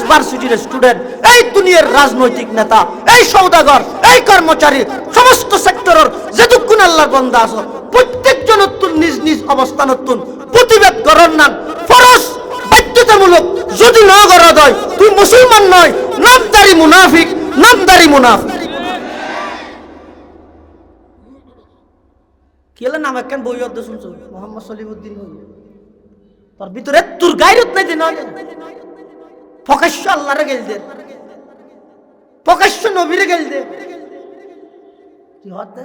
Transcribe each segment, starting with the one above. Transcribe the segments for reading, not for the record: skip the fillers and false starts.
ভার্সিটির স্টুডেন্ট, এই দুনিয়ার রাজনৈতিক নেতা, এই সওদাগর, এই কর্মচারী, সমস্ত সেক্টরের যেটুকুন আল্লাহর বান্দা আছে প্রত্যেকজন নিজ নিজ অবস্থানতুন প্রতিবাদ করার নাম ফরজ বাধ্যতামূলক। যদি না করা হয় তুই মুসলমান নয়, নামদারি মুনাফিক, নামদারি মুনাফিক। কি হলো নাম একখান বই অর্ধ শুনছো মোহাম্মদ সলিমউদ্দিন তোর ভিতরে তোর গায়রত নাই দিন প্রকাশ্য আল্লাহরে গেল দে, প্রকাশ্য নবীরে গেল দে। কি হতে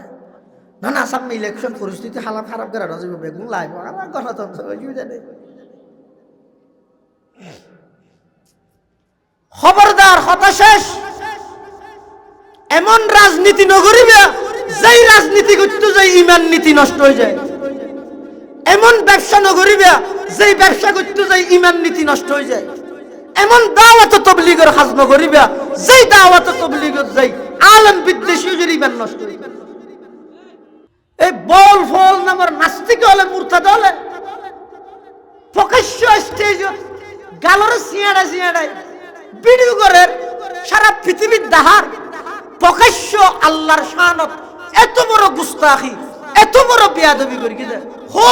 না না সামনে ইলেকশন পরিস্থিতি হালাত খারাপ করে রাজীব বেগুন লাইব আর গণতন্ত্র জানে। খবরদার, কথা শেষ। এমন রাজনীতি নগরিবে যেই রাজনীতি করতে যাই ইমান নীতি নষ্ট হয়ে যায়। এমন ব্যবসা নগরিবে যেই ব্যবসা করতে যাই ইমান নীতি নষ্ট হয়ে যায়। এমন দাওয়াত তাবলীগের কাজ নগরিবে যেই দাওয়াত তাবলীগের যাই আলেম বিদ্বেষী যদি ইমান নষ্ট হয়ে যায়। এই বল ফল নামের নাস্তিক হলে মুরতাদ হলে প্রকাশ্য স্টেজ গালর সিয়াড়া সিয়াড়াই ভিডিও করে সারা পৃথিবীর দাহার প্রকাশ্য আল্লাহর শানত এত বড় গুস্তাখি, এত বড় বেয়াদবি করে কি হো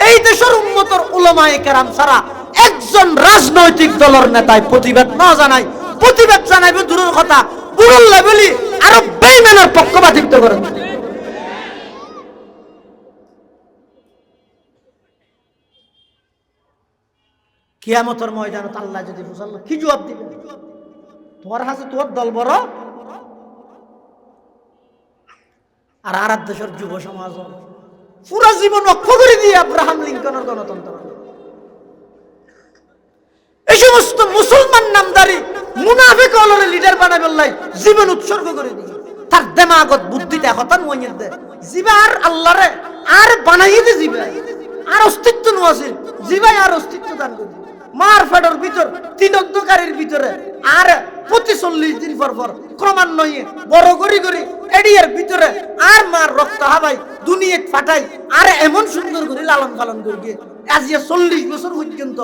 এই দেশের উম্মতের উলামায়ে কেরাম ছাড়া একজন রাজনৈতিক দলের নেতায় প্রতিবাদ না জানায়, প্রতিবাদ জানাইবে দূরের কথা বুড়ুল লেভেলি আরো বেঈমানের পক্ষপাতিত্ব করে। কিয়ামতের ময়দানে আল্লাহ যদি ফুসাল্লাহ কি জবাব দিবে? তোমার হাতে তোমার দল বড় আর আর দেশের যুব সমাজ পুরা জীবন অক্ষ করে দিয়ে আব্রাহাম লিঙ্কনের গণতন্ত্র। এই সমস্ত মুসলমান নামদারি মুনাফিক হলরে লিডার বানাবে আল্লাহ জীবন উৎসর্গ করে দিয়ে তার দেমাগত বুদ্ধিতে হতান ওয়াইয়ে দে জিবা আর আল্লাহরে আর বানাইয়ে দে জিবা আর অস্তিত্ব নওয়াজিল জিবাই আর অস্তিত্ব দান করে মার ফেডর ভিতর তিন অন্ধকারের ভিতরে আর প্রতি 40 দিন পর পর ক্রমান্বয়ে বড় গড়ি গড়ি এডিয়ার ভিতরে আর মার রক্ত হাবাই দুনিয়া ফাটাই আর এমন সুন্দর করে লালন পালন করিয়ে আজিয়া 40 বছর পর্যন্ত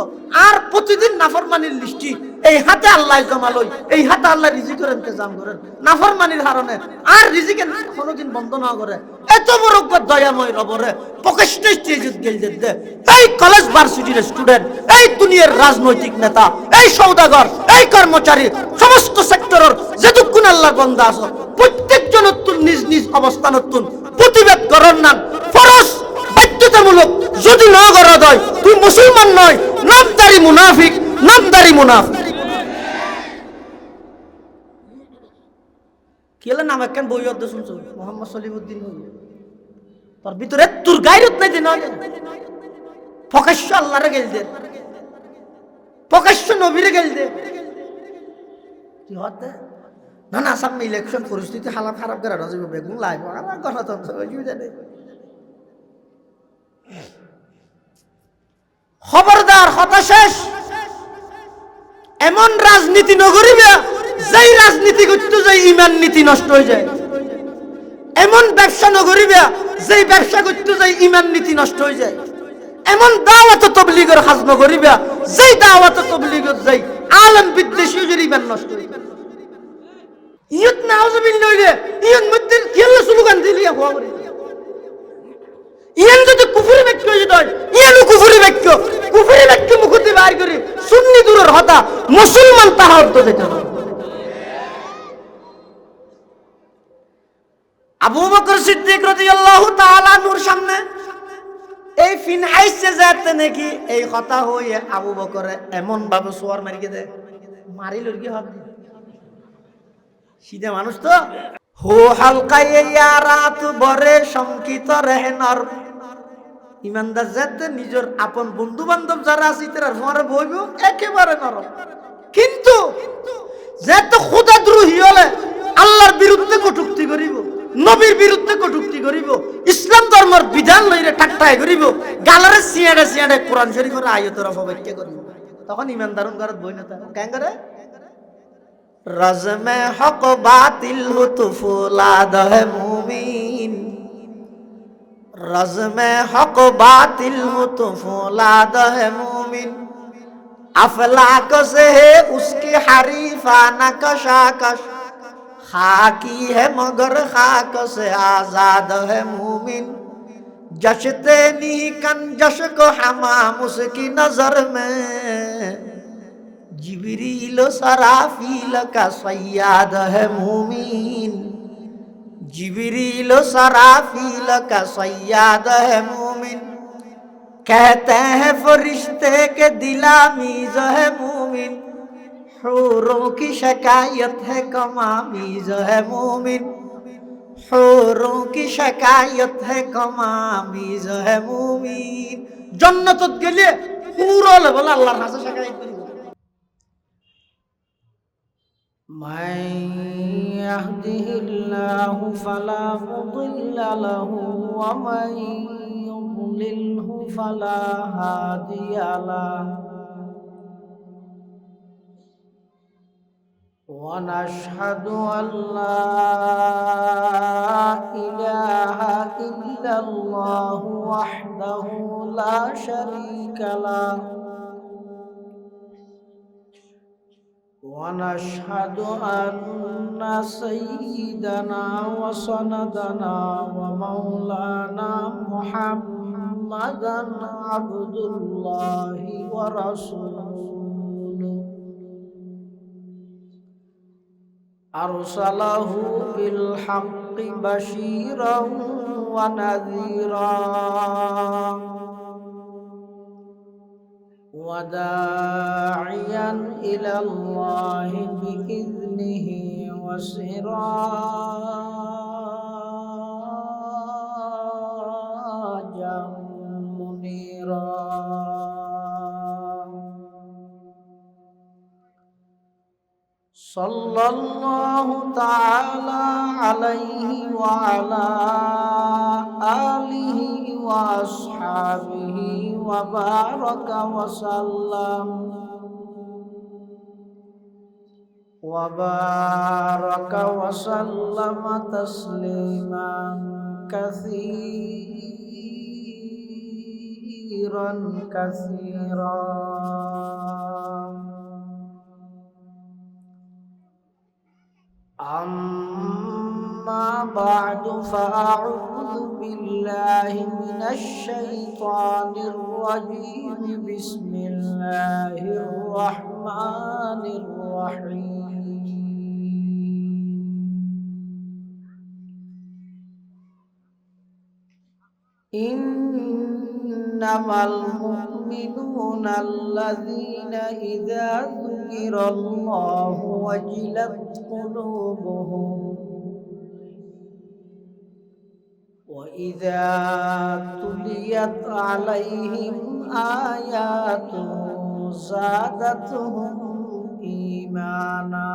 আর প্রতিদিন নাফরমানির লিস্টি এই হাতে আল্লাহ জমালই, এই হাতে আল্লাহ রিজিকের ইন্তজাম করেন নাফরমানির কারণে আর রিজিকের কোনোদিন বন্ধ না করে এত বড় দয়াময় রবরে প্রকাশ্য স্টেজে গেল দে এই কলেজ ভার্সিটির স্টুডেন্ট, এই দুনিয়ার রাজনৈতিক নেতা, এই সওদাগর, এই কর্মচারী, সমস্ত সেক্টরের যেটুকুন আল্লাহর বান্দা আছে প্রত্যেকজন নিজ নিজ অবস্থানতুন প্রতিবাদ করার নাম ফরজ বাধ্যতামূলক। যদি না করা হয় তুই মুসলমান নয়, নামদারি মুনাফিক, নামদারি মুনাফিক। কি হলো নাম একখান বই অর্ধ শুনছো মোহাম্মদ সলিমউদ্দিন তোর ভিতরে তোর গায়রত নাই দিন প্রকাশ্য আল্লাহরে গেল দে, প্রকাশ্য নবীরে গেল দে। কি হতে না না সামনে ইলেকশন পরিস্থিতি হালাত খারাপ করে রাজীব বেগুন লাইব আর গণতন্ত্র জানে। খবরদার, কথা শেষ। এমন রাজনীতি নগরিবে যেই রাজনীতি করতে যাই ইমান নীতি নষ্ট হয়ে যায়। এমন ব্যবসা নগরিবে যেই ব্যবসা করতে যাই ইমান নীতি নষ্ট হয়ে যায়। এমন দাওয়াত তাবলীগের কাজ নগরিবে যেই দাওয়াত তাবলীগের যাই আলেম বিদ্বেষী যদি ইমান নষ্ট হয়ে যায়। ইয়ত নাউজুবিল্লাহ রে ইয়ত মধ্যে কেলা স্লোগান দিলিয়া হওয়া করে ইয়ান যদি কুফরি বাক্য হয়ে যায় ইয়ানও কুফরি বাক্য, কুফরি বাক্য মুখতে বাইর করে সুন্নি দূরের হতা মুসলমান তাহার তো যেতে হবে। আবু বকর সিদ্দিক রাদিয়াল্লাহু তাআলা নূর সামনে এই ফিনহাইসে যাতে নাকি এই কথা হয়ে আবু বকরে এমন ভাবে সোয়ার মারিয়ে দেয় মারিল কি হবে সিধা মানুষ তো হো হালকায় রাত বরে শঙ্কিত রেহনার ইমানদার যাতে নিজের আপন বন্ধু বান্ধব যারা আছে তারা মরে বইব একেবারে নরম। কিন্তু যেতে খোদাদ্রোহী হলে আল্লাহর বিরুদ্ধে কটূক্তি করিব, নবীর বিরুদ্ধে কটূক্তি করিব, ইসলাম ধর্মের বিধান লইরে ঠাট্টাই করিব, গালারে সিয়াড়ে সিয়াড়ে কোরআন শরীফের আয়াতের অপব্যাখ্যা করিব, তখন ইমানদারন ঘরত বই না থাকে কেন করে রজমে হক বাতিল হতো ফুলাদ হে মুমিন, রজমে হক বাতিল হতো ফুলাদ হে মুমিন। अफलाक से है उसकी हरीफाना कशाकश, खाकी है मगर खाक से आजाद है मूमिन, जशते नी कन जश को हमाम उसकी नजर में, जिबरील सराफील का सैयाद है मूमिन, जिबरील सराफील का सैयाद है मूमिन, कहते हैं फरिश्ते के दिलामीज है मूमिन, हूरों की शिकायत है कमामीज है मूमिन, हूरों की शिकायत है कमामीज है मूमिन। जन्नतत गेले হুরলে বলে আল্লাহর কাছে শিকায়ত করিব। من يهده الله فلا مضل له ومن يضلله فلا هادي له، ونشهد أن لا إله إلا الله وحده لا شريك له، ونشهد أن سيدنا وسندنا ومولانا محمدا عبد الله ورسوله، أرسله بالحق بشيرا ونذيرا وداعيا إلى الله بإذنه وسراجا منيرا، صلى الله تعالى عليه وعلى آله وأصحابه وبارك وسلم تسليما كثيرا كثيرا. أما بعد فأعوذ بالله من الشيطان الرجيم. بسم الله الرحمن الرحيم. إنما المؤمنون الذين إذا ذكر الله وجلت قلوبهم وإذا تليت عليهم آياته زادتهم إيمانا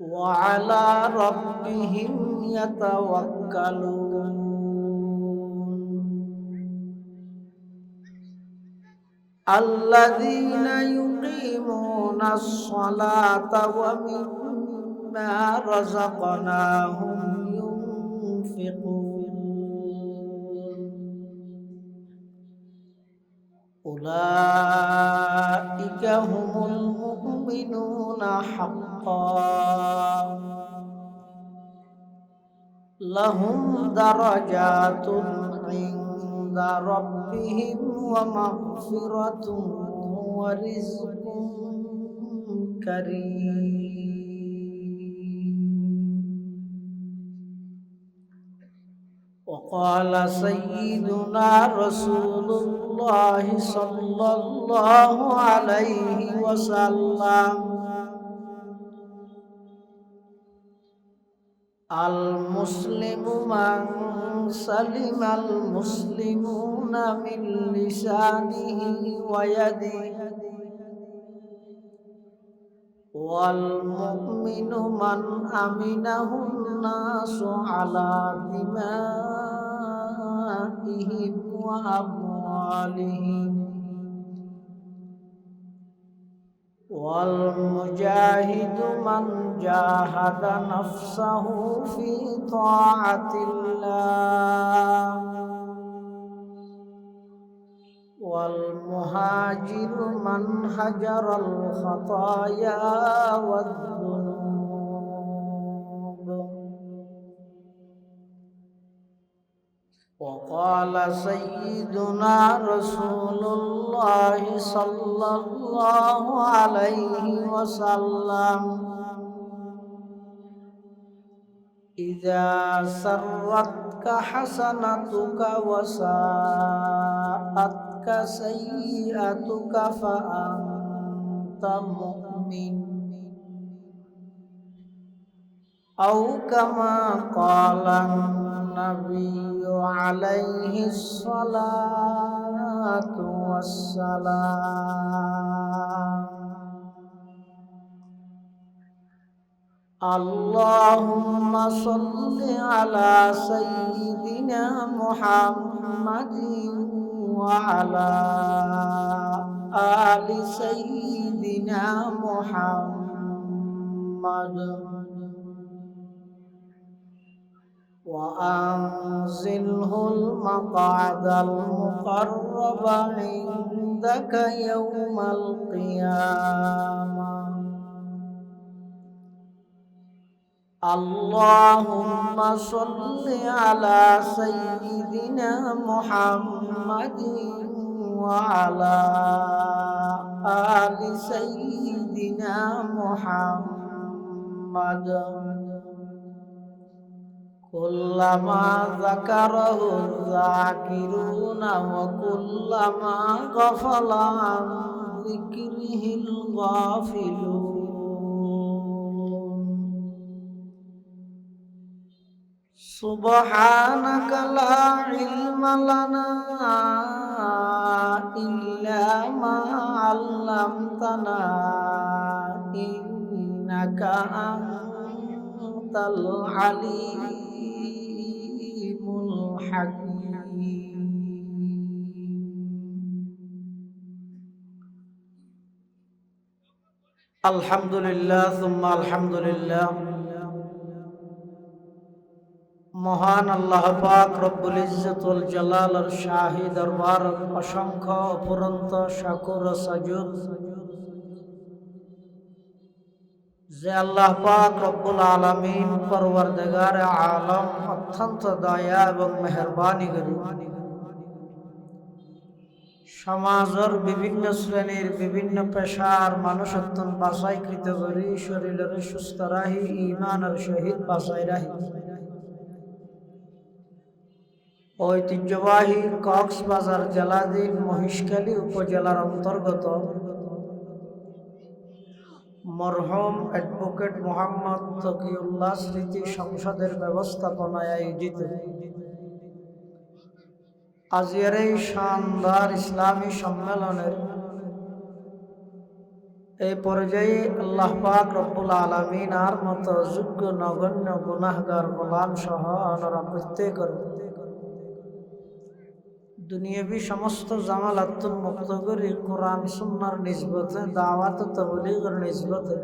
وعلى ربهم يتوكلون. الذين يقيمون الصلاة ومما رزقناهم ينفقون. أولئك هم المؤمنون حقا، لهم درجات عند ربهم ومغفرة ورزق كريم. وقال سيدنا رسول الله صلى الله عليه وسلم: المسلم من سلم المسلمون من لسانه ويده، والمؤمن من أمنه الناس على دمائهم وأموالهم، والمجاهد من جاهد نفسه في طاعة الله، والمهاجر من هجر الخطايا والذنوب. وقال سيدنا رسول الله صلى الله عليه وسلم: إذا سرتك حسنتك وساءتك سيئتك فأنت مؤمن، أو كما قال النبي عليه الصلاة والسلام. اللهم صل على سيدنا محمد وعلى آل سيدنا محمد، وأنزله المقعد المقرب عندك يوم القيامة. اللهم صل على سيدنا محمد وعلى آل سيدنا محمد كلما ذكره الذاكرون وكلما غفل عن ذكره الغافلون. سبحانك لا علم لنا إلا ما علمتنا إنك أنت العليم الحكيم. الحمد لله ثم الحمد لله। মহান আল্লাহ পাক রব্বুল ইজ্জতুল জালালের শাহী দরবার অসংখ্য অফুরন্ত শাকুর ও সাজুদ যে আল্লাহ পাক রব্বুল আলামিন পরওয়ারদিগার আলম অত্যন্ত দয়া এবং মেহেরবানি করে সমাজের বিভিন্ন শ্রেণীর বিভিন্ন পেশার মানুষত্বন বাছাইকৃত করি শরীরের সুস্থ রাহি ঈমানের সহিত বাছাই রাহি ঐতিহ্যবাহী কক্সবাজার জেলাধীন মহেশখালী উপজেলার অন্তর্গত মরহুম অ্যাডভোকেট মোহাম্মদ তকিউল্লাহ স্মৃতি সংসদের ব্যবস্থাপনায় আয়োজিত আজকের এই শানদার ইসলামী সম্মেলনের এই পর্যায়ে আল্লাহ পাক রব্বুল আলামিন আর মতো যোগ্য নগণ্য গুনাহগার গোলাম সহ ওনারা প্রত্যেকের দুনিয়াবি সমস্ত জামালাতুন মুক্ত করে কোরআন সুন্নাহর নিসবতে দাওয়াত ও তাবলীগের নিসবতে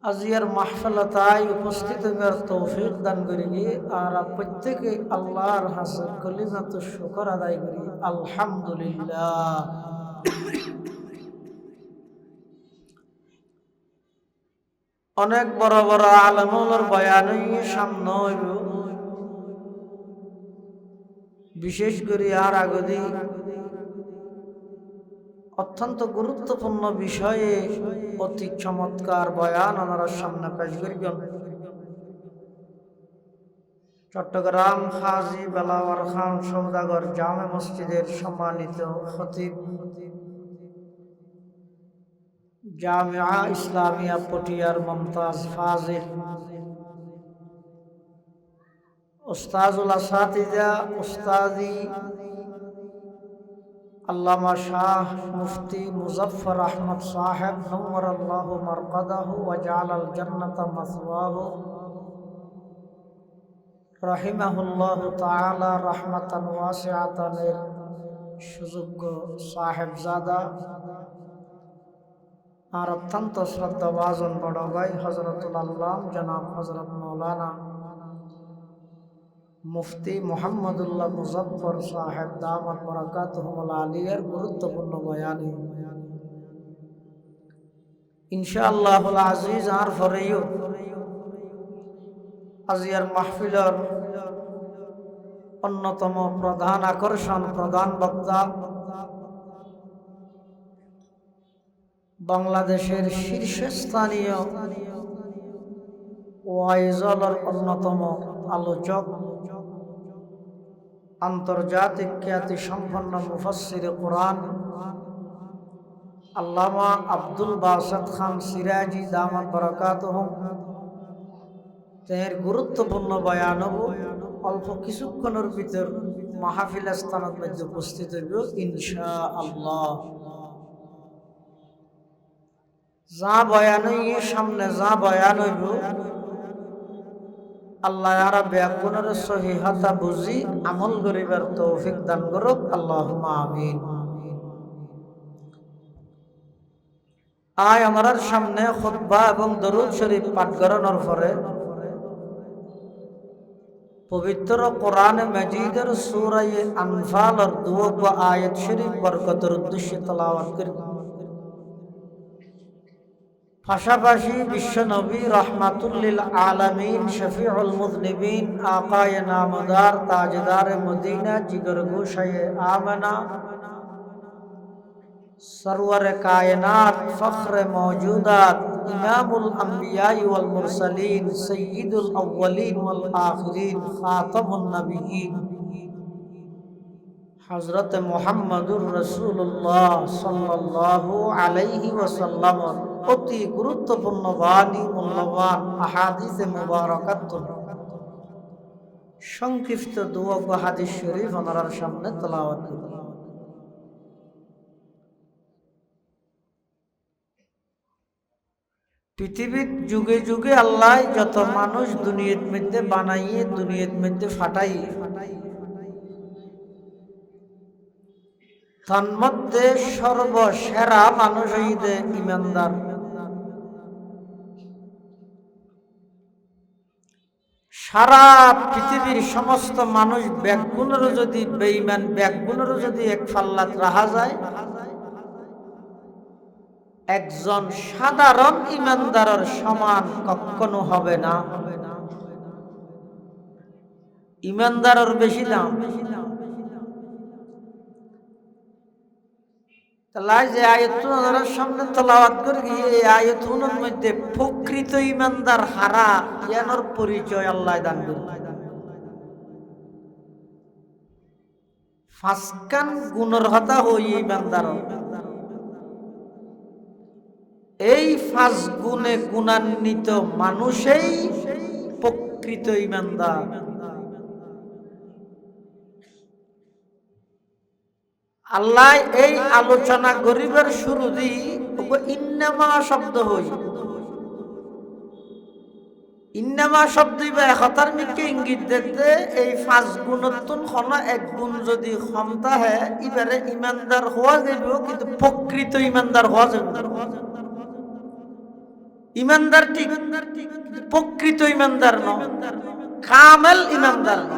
আজিয়ার মাহফিলতায় উপস্থিত হওয়ার তৌফিক দান করি আর প্রত্যেকে আল্লাহর হাসর কলিমাত শুকর আদায় করি আলহামদুলিল্লাহ। অনেক বড় বড় আলেমুলের বয়ান সামনে হইব, বিশেষ করে আর আগদি অত্যন্ত গুরুত্বপূর্ণ বিষয়ে অতি চমৎকার বয়ান ওনারা সামনে পেশ করিবেন। চট্টগ্রাম হাজী বেলাওয়ার খান সওদাগর জামে মসজিদের সম্মানিত খতিব জামিয়া ইসলামিয়া পটিয়ার মমতাজ ফাজিল উস্তাজুল আসাতিজা উস্তাদি আল্লামা শাহ মুফতি মুজফফর আহমদ সাহেব নওয়ারাল্লাহু মারকাদাহু ওয়া জাআলাল জান্নাতা মাসওয়াহু রাহিমাহুল্লাহু তাআলা রাহমাতান ওয়াসিআতানের সুযোগ্য সাহেবজাদা আর অত্যন্ত শ্রদ্ধাভাজন বড় ভাই হযরতুল আল্লাম জনাব হযরত মাওলানা মুফতি মুহাম্মদুল্লাহ মুজফফর সাহেব দামাত বারাকাতুহুল আলিয়ার গুরুত্বপূর্ণ বয়ানে ইনশাআল্লাহুল আজিজ আর ফরেও আজিয়ার মাহফিলের অন্যতম প্রধান আকর্ষণ, প্রধান বক্তা, বাংলাদেশের শীর্ষস্থানীয় ওয়াইজলের অন্যতম আলোচক, আন্তর্জাতিক খ্যাতি সম্পন্ন মুফাসসির কোরআন আল্লামা আব্দুল বাসেত খান সিরাজি দামাত বারাকাতুহু এর গুরুত্বপূর্ণ বয়ান অল্প কিছুক্ষণের ভিতর মাহফিল স্থানের মধ্যে উপস্থিত হইব ইনশাআল্লাহ। যা বয়ান সামনে যা বয়ান হইব আল্লাহ আরা ব্যাকুণের সহিহতা বুঝি আমল করিবার তৌফিক দান করুক, আল্লাহুম্মা আমিন। আয় আমার সামনে খুতবা এবং দরুদ শরীফ পাঠ করানোর পরে পবিত্র কোরআনে মাজিদের সূরা আনফালের 2 আয়াত শরীফ বরকতের উদ্দেশ্যে তেলাওয়াত করব। পাশাপাশি বিশ্বনবী রাহমাতুল লিল আলামিন শফিউল মুযনিবিন আকায়ে নামদার তাজদারে মদিনা জিগর গোশায়ে আমনা সরওয়ারে কায়নাত ফখরে মওজুদাত ইমামুল আম্বিয়া ওয়াল মুরসালিন সাইয়্যিদুল আউওয়ালিন ওয়াল আখিরিন খাতামুন নবিয়্যিন হযরত মুহাম্মদুর রাসূলুল্লাহ সাল্লাল্লাহু আলাইহি ওয়াসাল্লাম অতি গুরুত্বপূর্ণ বাণী, মূল্যবান আহাদিসে মুবারাকাত সংক্ষিপ্ত দোয়া ও হাদিস শরীফ আপনার সামনে তেলাওয়াত করব। পৃথিবীর যুগে যুগে আল্লাহ যত মানুষ দুনিয়ার মধ্যে বানাইয়ে দুনিয়ার মধ্যে ফাটাইয়ে তন্মধ্যে সর্বসেরা মানুষ হইতে ইমানদার। সারা পৃথিবীর সমস্ত মানুষ ব্যাগুণেরও যদি বেঈমান ব্যাগুণেরও যদি এক ফাল্লাত রাখা যায়, একজন সাধারণ ইমানদারের সমান কখনো হবে না। ইমানদারের বেশি দাম। যে আয়াতুর সামনে তেলাওয়াত করে গিয়ে এই আয়াতুর মধ্যে প্রকৃত ইমানদার হারা ইয়ানোর পরিচয় আল্লাহ দান করে। ফাসকান গুণের হতা হই ইমানদার। এই 5 গুণে গুণান্বিত মানুষই প্রকৃত ইমানদার। আল্লাহ এই আলোচনা গরিবের শুরু দি ইন্নামা শব্দ হই। ইন্নামা শব্দ একতার মিকে ইঙ্গিত দিতে এই 5 গুণত্তন খন এক গুণ যদি ক্ষমতা হয় এবারে ইমানদার হওয়া যাইব, কিন্তু প্রকৃত ইমানদার হওয়া যাবে। ইমানদার ঠিক প্রকৃত ইমানদার ন, কামেল ইমানদার ন।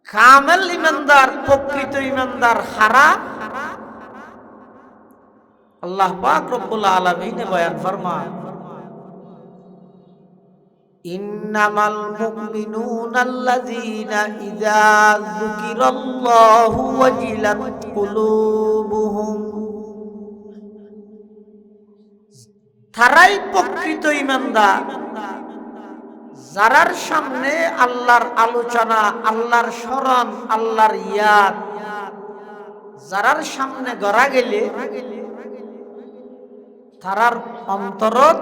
কামেল ইমানদার প্রকৃত ইমানদার হারা আল্লাহ পাক রব্বুল আলামিন বয়ান ফরমান, ইন্নামাল মুমিনুনাল্লাযীনা ইযা যুকিরাল্লাহু ওয়াজিলাত কুলুবুহুম। তারাই প্রকৃত ইমানদার যারার সামনে আল্লাহর আলোচনা, আল্লাহর স্মরণ, আল্লাহর ইয়াদ যারার সামনে গড়া গেলে তারার অন্তরত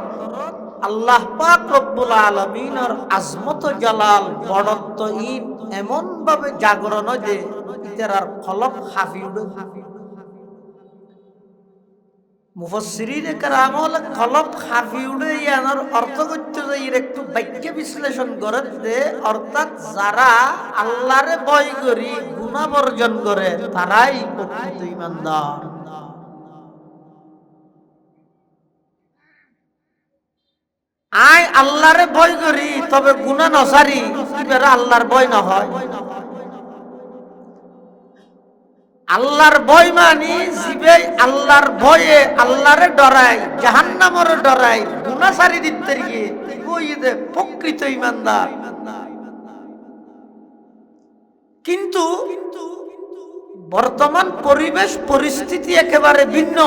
আল্লাহ পাক রব্বুল আলামিনের আজমত জালাল বড়ত্ব এমন ভাবে জাগরণ যে ইতার কলব হাফি উঠে। মুফাসসিরিনে কেরাম হলে কলব হাফি উঠে ইয়ানোর অর্থ করতে যাই একটু বাক্য বিশ্লেষণ করে দে, অর্থাৎ যারা আল্লাহরে ভয় করি গুনাহ বর্জন করে তারাই প্রকৃত ঈমানদার। আই আল্লাহরে ভয় করি তবে গুনাহ নসারি এবার আল্লাহর ভয় না হয়। আল্লাহর ভয় মানি জিবে আল্লাহর ভয়ে আল্লাহরে ডরাই জাহান্নামরে ডরাই গুনাহ সারি দিতে গিয়ে ওই যে প্রকৃত ঈমানদার। কিন্তু বর্তমান পরিবেশ পরিস্থিতি একেবারে ভিন্ন।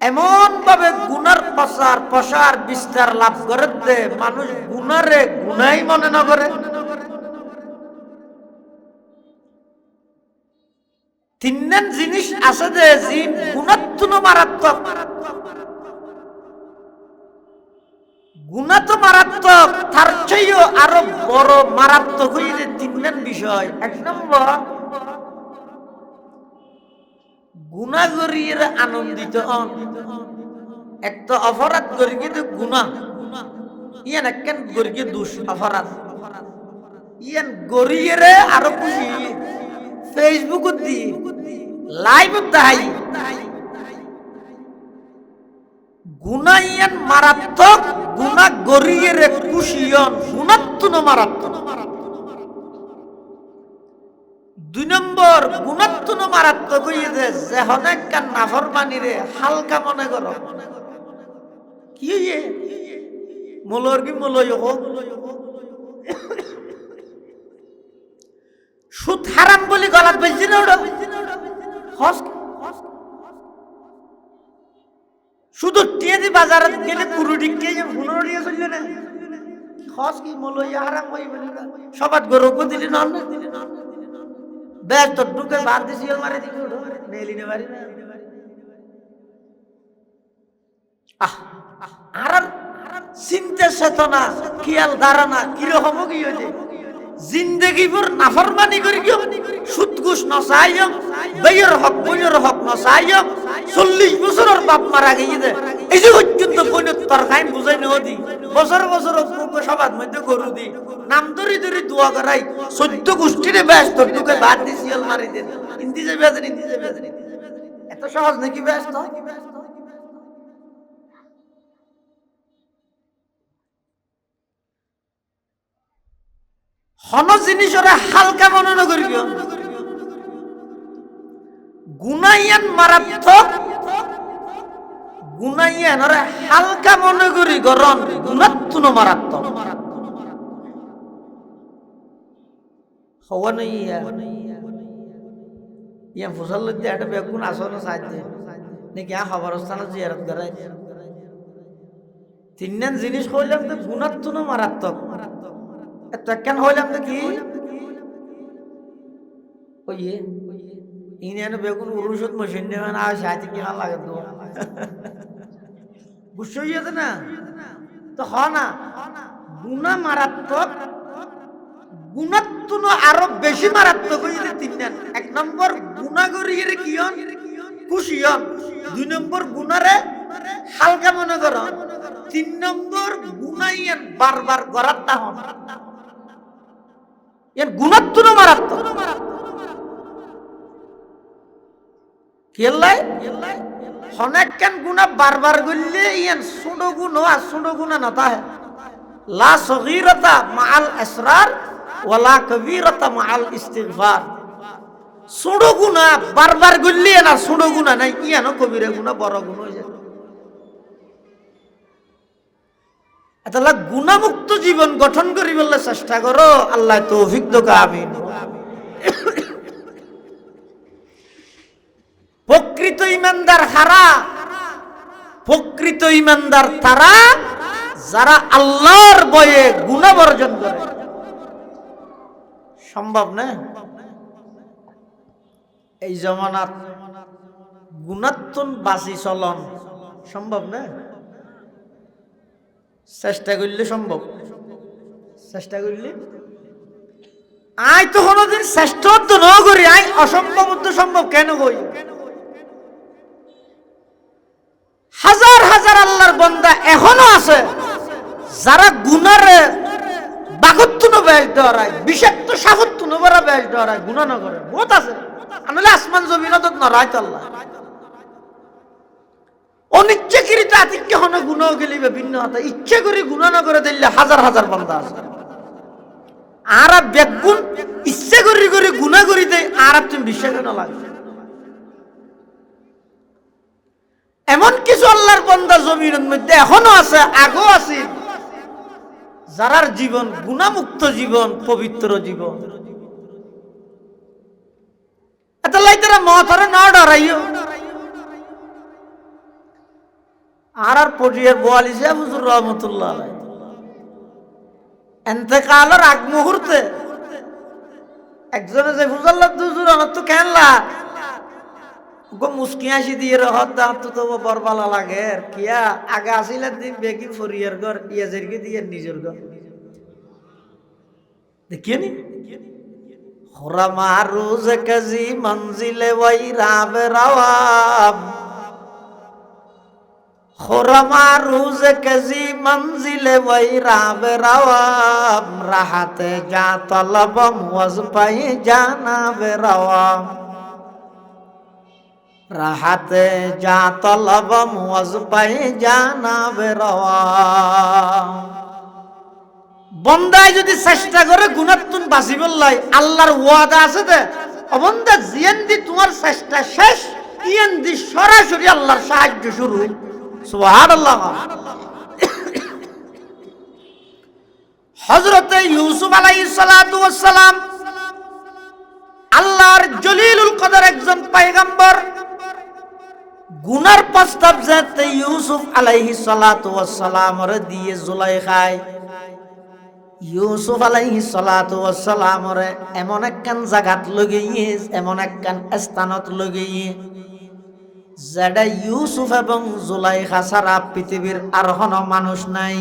এমন ভাবে গুনার প্রসার বিস্তার লাভ করে দে মানুষ গুনারে গুনাই মনে না করে। তিনজন জিনিস আছে যে গুণাত্মন মারাত্মক। গুণা তো মারাত্মক, তার চেয়েও আরো বড় মারাত্মক হইলে তিনজন বিষয়। এক নম্বর, গুণা করিয়ে আনন্দিত হন। একটা অপরাধ করি কিন্তু গুণা ইয়ান একখান গরিয়ে দোষ অপরাধ ইয়ান গরিয়ে আরো খুশি ফেসবুকত দি লাইভত দেখাই। গুণা ইয়ান মারাত্মক, গুণা গরিয়ে খুশি হন, গুণাত্মন মারাত্মক। দুই নম্বর, গুণাত্মন মারাত্মক হইয়ে যে অনেক নাফরমানি রে হালকা মনে করো। কি হইয়ে মলর কি মলয় হোক, সুদ হারাম বলি গলাত বেশি না ওটা শুধু টিয়ে দি বাজারে গেলে পুরো দিকে 15 টিয়া চললে না হস কি মলয় হারাম হই বলি সবাত গরো দিলি না বেশ তো ঢুকে বাদ দিছি মারে দিকে ওঠো নেলি নে বাড়ি না। আর চিন্তা চেতনা খেয়াল ধারণা কিরকম কি হয়েছে জিন্দগি ভর নাফরমানি করি কেউ সুদ ঘুষ নসাইম বেয়ের হক বইয়ের হক নসাইম 40 বছরের বাপ মারা গিয়ে এই যে পর্যন্ত বইনের তরকাই বুঝাই নদী বছর বছর সবার মধ্যে গরু দি নাম ধরি ধরি দোয়া করাই 14 গোষ্ঠীরে ব্যস্ত ঢুকে বাদ দি শিয়াল মারি দেন হিন্দি যে বেজেন এত সহজ নাকি ব্যস্ত। হন জিনিস ওরা হালকা মনে করি গুনাইয়ান মারাত্মক, গুনাইয়ান ওরা হালকা মনে করি গরম গুণাত্মন মারাত্মক। হওয়া নাই ইয়া ফসল লইতে একটা বেগুন আসলে সাহায্য নাকি খবরস্থানে জিয়ারত করাই তিনজন জিনিস হইলাম তো গুণাত্মন মারাত্মক। এত কেন হইলাম তো কি ওইয়ে ইনিয়ান বেগুন উরুষত মেশিন নেবে না সাহায্য কিনা লাগে তো বুঝছো ইয়েতে না তো হ না গুণা মারাত্মক, গুণাত্মন আরো বেশি মারাত্মক হইলে তিনজন। এক নম্বর গুণা করিয়ে কি হন খুশি হন, দুই নম্বর গুণারে হালকা মনে কর, তিন নম্বর গুণাইয়েন বারবার গড়াত্তা হন। এর গুণাত্মন মারাত্মক কেলাই অনেক কেন গুণা বারবার করলে ইয়ান ছোট গুণ আর ছোট গুণা না তাহে লা সগীরাতা মাআল আসরার ওয়ালা কবীরাতা মাআল ইস্তিগফার। ছোট গুণা বারবার করলে না ছোট গুণা নাই ইয়ানো কবিরা গুণা বড় গুণ হয়ে যায়। তাহলে গুণামুক্ত জীবন গঠন করি বললে চেষ্টা করো, আল্লাহ তৌফিক দোকা আমিন। প্রকৃত ইমানদার হারা, প্রকৃত ইমানদার তারা যারা আল্লাহর ভয়ে গুনাহ বর্জন করে। সম্ভব না এই জমানাত গুণাত্মন বাসি চলন সম্ভব না, চেষ্টা করলে সম্ভব, চেষ্টা করলে আই তো কোনদিন চেষ্টা তো ন করি আই অসম্ভব তো সম্ভব কেন কই। হাজার হাজার আল্লাহর বান্দা এখনো আছে যারা গুনারে বাগত্তুন বেশ ধরায়, বিষাক্ত সাগত্তুন বড় বেশ ধরায়, গুনাহ না করে বহুত আছে। আনলে আসমান জমিনত নরায় তো আল্লাহ অনিচ্ছাকৃত আতিক্য হন গুণাও গেলিবে ভিন্ন হতা ইচ্ছা করে গুণা না করে দিলে হাজার হাজার বান্দা আছে আর বেগুন ইচ্ছা করে গুণা করি দেয় আর তুমি বিশ্বাস না লাগবে এমন কিছু আল্লাহর বান্দা জমিনের মধ্যে এখনো আছে আগেও আছে যারার জীবন গুণামুক্ত জীবন পবিত্র জীবন এটা লাই তারা মতরে না ডরাইও আর পটিয়ার বোয়ালি সাহেব হুজুর রহমতুল্লাহ আলাইহি এতেকালের আগ মুহূর্তে একজনে যে হুজুল্লাহ হুজুর আমার তো কেনলা গো মুস্কি হাসি দিয়ে রহত দাম তো বরবালা লাগে কিয়া আগে আসিলেন দিন বেগি ফরিয়ার ঘর ইয়াজেরকে দিয়ে নিজের ঘর দেখিয়ে নি খোরামা রোজ কাজি মঞ্জিলে ওয়াই রাবে রাওয়াব খোরামা রোজ কাজি মঞ্জিলে ওয়াই রাবে রাওয়াব রাহাতে যা তলবম ওয়াজ পাই জানাবে রাওয়াব রাহাতে যা তলবম ওয়াজ পাই জানাবে রাওয়াব বন্দায় যদি চেষ্টা করে গুণাত্তুন বাঁচিবল লাই আল্লাহর ওয়াদা আছে দে অবন্দা জিয়ান দি তোমার চেষ্টা শেষ ইয়ান দি সরাসরি আল্লাহর সাহায্য শুরু সুবহানাল্লাহ হযরত ইউসুফ আলাইহিস সালাতু ওয়াস সালাম আল্লাহর জলিলুল কদর একজন পয়গম্বর গুনার প্রস্তাব যেতে ইউসুফ আলাইহিস সালাতু ওয়াস সালামের দিয়ে জুলাইখায় ইউসুফ আলাইহিস সালাতু ওয়াস সালামের এমন একখান জায়গাত লগিয়ে এমন একখান স্থানত লগিয়ে যেটা ইউসুফ এবং জুলাইখা ছাড়া পৃথিবীর আর কোনো মানুষ নাই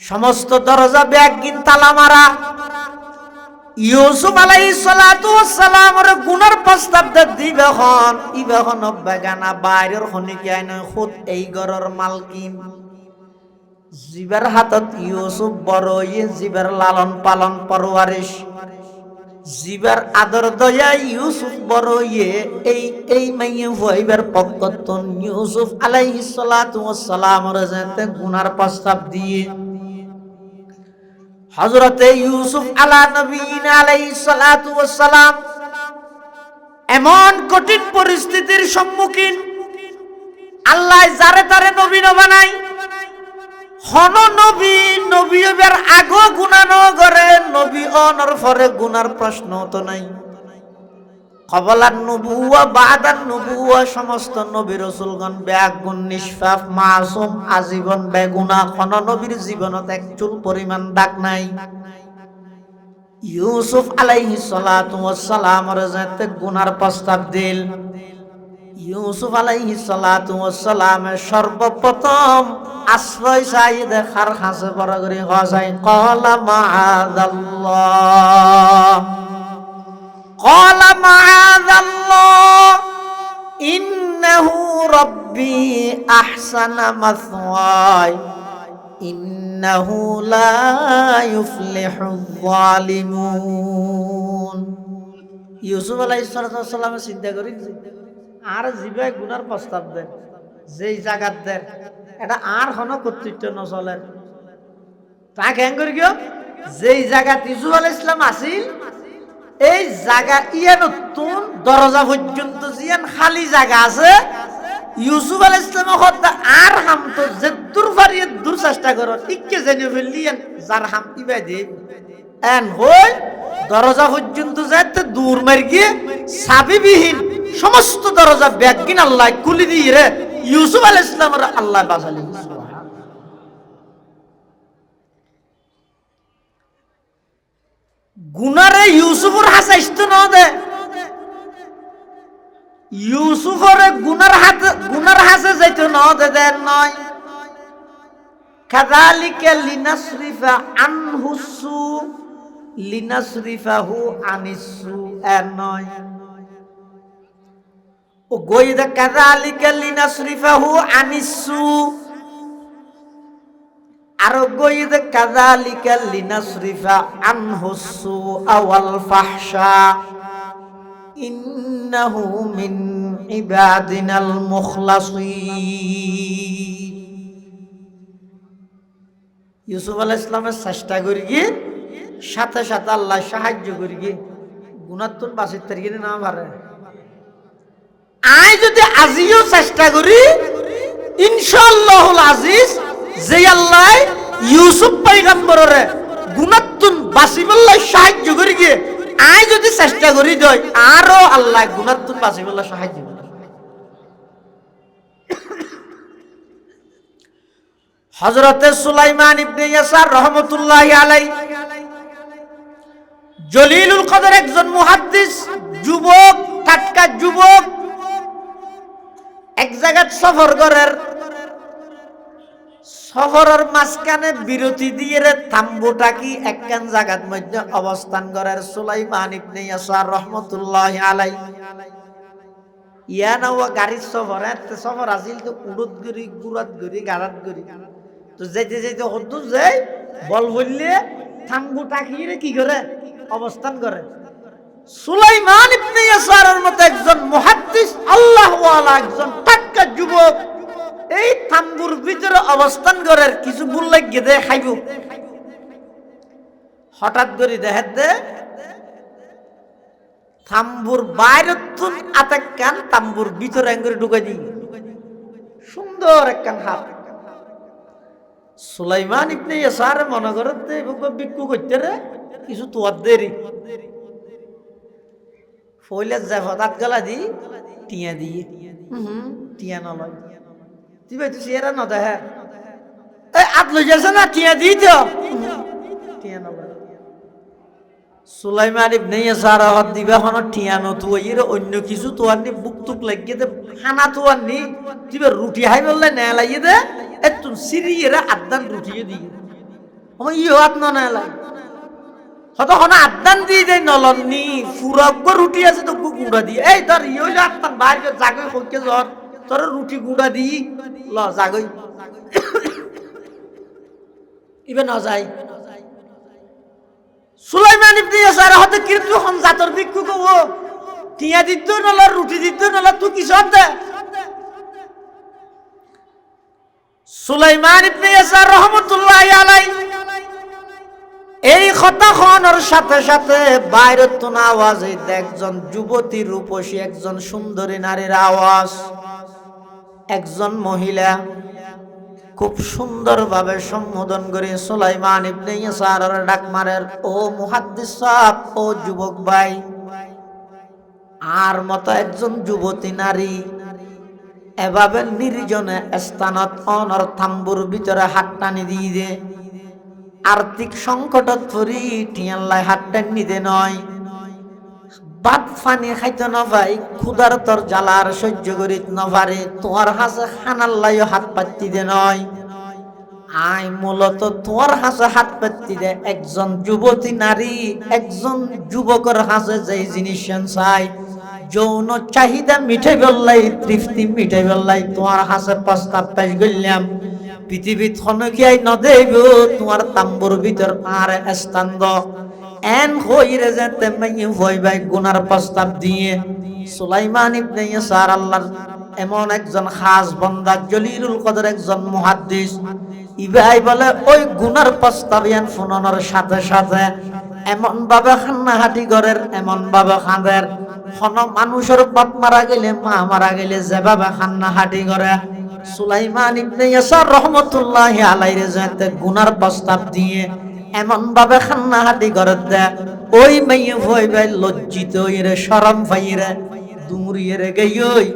সমস্ত দরজা ব্যাগিন তালা মারা ইউসুফ আলাইহিস সালাতু ওয়াস সালামের গুনার প্রস্তাব দিবে হন ইবে হন বেগানা বাইরের খনিকে আইন খুদ এই ঘরের মালকিন জিবের হাতত ইউসুফ বড় জিবের লালন পালন পরওয়ারিশ জিবের আদর দয়া ইউসুফ বড় এই মাইয়ে হইবার পক্ষতন ইউসুফ আলাইহিস সালাতু ওয়াস সালামের যেতে গুনার প্রস্তাব দিয়ে হযরতে ইউসুফ আলা নবীনা আলাইহিস সালাতু ওয়াস সালাম এমন কঠিন পরিস্থিতির সম্মুখীন আল্লাহ যারে তারে নবী না বানাই হন নবী এবার আগো গুনাহ ন করে নবী অনর পরে গুনার প্রশ্ন তো নাই কবলান নবুওয়া বাদান নবুওয়া সমস্ত নবী রাসূলগণ বেগুন নিষ্পাপ মাসুম আজীবন বেগুনাহ কোন নবীর জীবনত এক চুল পরিমাণ দাগ নাই ইউসুফ আলাইহিস সালাতু ওয়াস সালামের যেতে গুনার প্রস্তাব দিল ইউসুফ আলাইহিস সালাতু ওয়াস সালামের সর্বপ্রথম আশ্রয় চাই দেখার কাছে বড় করে হসাই ক্বালা মাআযাল্লাহ ক্বালা মাআযাল্লাহ ইন্নাহু রাব্বি আহসানা মাসওয়ায় ইন্নাহু লা ইউফলিহুয যালিমুন ইউসুফ আলাইহিস সালাম চিন্তা করি আর জিবাই গুনার প্রস্তাব দেন যেই জায়গাত দেন এটা আর হন কর্তৃত্ব নচলে তা কেন করি গিয়ে যেই জায়গাত ইউসুফ আলাইহিস সালাম আসিল এই জায়গা ইয়ান নতুন দরজা পর্যন্ত জিয়ান খালি জায়গা আছে ইউসুফ আলাইহিস সালাম হত্যা আর হাম তো যে দূর পারিয়ে দূর চেষ্টা করো ইকে জেনে ফেললিয়েন যার হাম ইবাই দে এন হই দরজা পর্যন্ত যেতে দূর মার গিয়ে চাবিবিহীন সমস্ত দরজা ব্যাগিন আল্লাহ খুলি দিয়ে রে ইউসুফ আলাইহিস সালামের আল্লাহ বাঁচালেন গুনারে ইউসুফের হাসাইতো না দে ইউসুফের গুনার হাসে যাইতো না দে দেন নয় কাযালিকা লিনাসরিফা আনহু সু লিনাসরিফাহু আনিসু এর নয় ও গয়দা কাযালিকা লিনাসরিফাহু আনিসু আর গয়দা কাযালিকা লিনাসরিফা আনহু সু ওয়াল ফাহশা ইন্নাহু মিন ইবাদিনাল মুখলাসিন। ইউসুফ আলাইহিস সালামের চেষ্টা করি গিয়ে সাথে সাথে আল্লাহ সাহায্য করি গিয়ে গুণাত্মন বাসির তারিখে না পারে। আই যদি আজিও চেষ্টা করি ইনশাআল্লাহুল আজিজ যে আল্লাহ ইউসুফ পয়গম্বরের গুণাত্মন বাসিবল্লাহ সাহায্য করি গিয়ে আই যদি চেষ্টা করি দেয় আরো আল্লাহ গুণাত্মন বাসিবল্লাহ সাহায্য করে। হযরতে সুলাইমান ইবনে ইয়াসার রাহমাতুল্লাহি আলাইহি জলিলুল কদর একজন মুহাদ্দিস যুবক, টাটকা যুবক, এক জায়গায় সফর করার সফরের মাঝখানে বিরতি দিয়ে থাম্বুটা কি একখান জায়গার মধ্যে অবস্থান করার সুলাইমান ইবনে ইয়াসার রাহমাতুল্লাহি আলাইহি ইয়ানা ওয়া গাড়ির সফর আসিল তো উড়ত গরি গুরাত গরি গারাত গরি তো যেতে যেতে হতো যে বল বললে থাম্বুটা কি করে অবস্থান করে। সুলাইমান ইবনে ইয়াসারের মতো একজন মুহাদ্দিস আল্লাহ ওয়ালা একজন টাটকা যুবক এই থাম্বুর ভিতরে অবস্থান করার কিছু ভুল লাগিয়ে দে খাইব। হঠাৎ করে দেখে থাম্বুর বাইরে আতেকান তাম্বুর ভিতরে করে ঢুকে দিই সুন্দর একখান হাত। সুলাইমান ইবনে ইয়াসার মনে করতে বিক্ষু করতে রে কিছু তোয়ার দেরি ফইলে যায় হঠাৎ গলা দি টিয়া দিয়ে টিয়া নলয় তুই ভাই তুই চেহারা ন দেখে আত লই যাচ্ছে না টিয়া দিই তো টিয়া নলয়। সুলাইমান ইবনে ইয়াসার হাত দিবা হন টিয়া নতুই এর অন্য কিছু তোয়ার নি বুক তুক লাগিয়ে দে খানা তোয়ার নি তুই রুটি হাই বললে না লাগিয়ে দে তুই সিঁড়ি এরা আদান রুটিয়ে দিয়ে আমার ইয়ে হাত না লাগে হয়তো হন আদান দিয়ে দেয় নলনি ফুরক রুটি আছে তো গুঁড়া দিয়ে এই তোর ইয়ে হইলে আত্মান বাইরে জাগই হইকে জ্বর তোর রুটি গুঁড়া দিই ল জাগই ইবে না যায়। সুলাইমান ইবনে ইয়াসার হতে কিন্তু হন জাতর ভিক্ষু কব টিয়া দিত নলা রুটি দিত নলা তুই কি সব দে। সুলাইমান ইবনে ইয়াসার রাহমাতুল্লাহি আলাইহি এই কথা খনর সাথে সাথে বাইরের তো আওয়াজ একজন যুবতী রূপসী একজন সুন্দরী নারীর আওয়াজ। একজন মহিলা খুব সুন্দরভাবে সম্বোধন করে সুলাইমান ইবনে ইয়াসারের ডাক মারের ও মুহাদ্দিস সাহেব ও যুবক ভাই। আর মতো একজন যুবতী নারী এভাবে নির্জনে স্থানত অনর থাম্বুর ভিতরে হাত টানি দিয়ে দে আর্থিক সংকটত পড়ি টিয়াল্লাই হাত টানি দে নয় ভাত পানি খাইতে না ভাই ক্ষুধার তোর জ্বালার সহ্য করিত না পারে তোমার হাসে খানাল্লাইও হাত পাতি দে নয় আই মূলত তোমার হাসে হাত পাতি দে একজন যুবতী নারী একজন যুবকের হাসে যেই জিনিস চাই যৌন চাহিদা মিঠাই বললাই তৃপ্তি মিঠাই বললাই তোমার হাসে প্রস্তাব পেশ করলাম পৃথিবীত খনকিয়াই নদেব তোমার তাম্বুর ভিতর আর স্থান দ এন হইরে যেতে মাই ভয় ভাই গুনার প্রস্তাব দিয়ে। সুলাইমান ইবনে ইয়াসার আল্লাহর এমন একজন খাস বান্দা জলিলুল কদর একজন মুহাদ্দিস ইবাই বলে ওই গুনার প্রস্তাব ইয়ান শুনানোর সাথে সাথে এমন ভাবে খান্নাহাটি ঘরের এমন ভাবে খাঁদের হন মানুষের বাপ মারা গেলে মা মারা গেলে যেভাবে খান্নাহাটি করে সুলাইমান ইবনে ইয়াসার রাহমাতুল্লাহি আলাইহি যাতে গুনার প্রস্তাব দিয়ে এমন ভাবে খান্নাহাটি করে দে ওই মাইয়ে ভয় ভাই লজ্জিত হইরে শরম পাইরে দুমুরিয়ে গই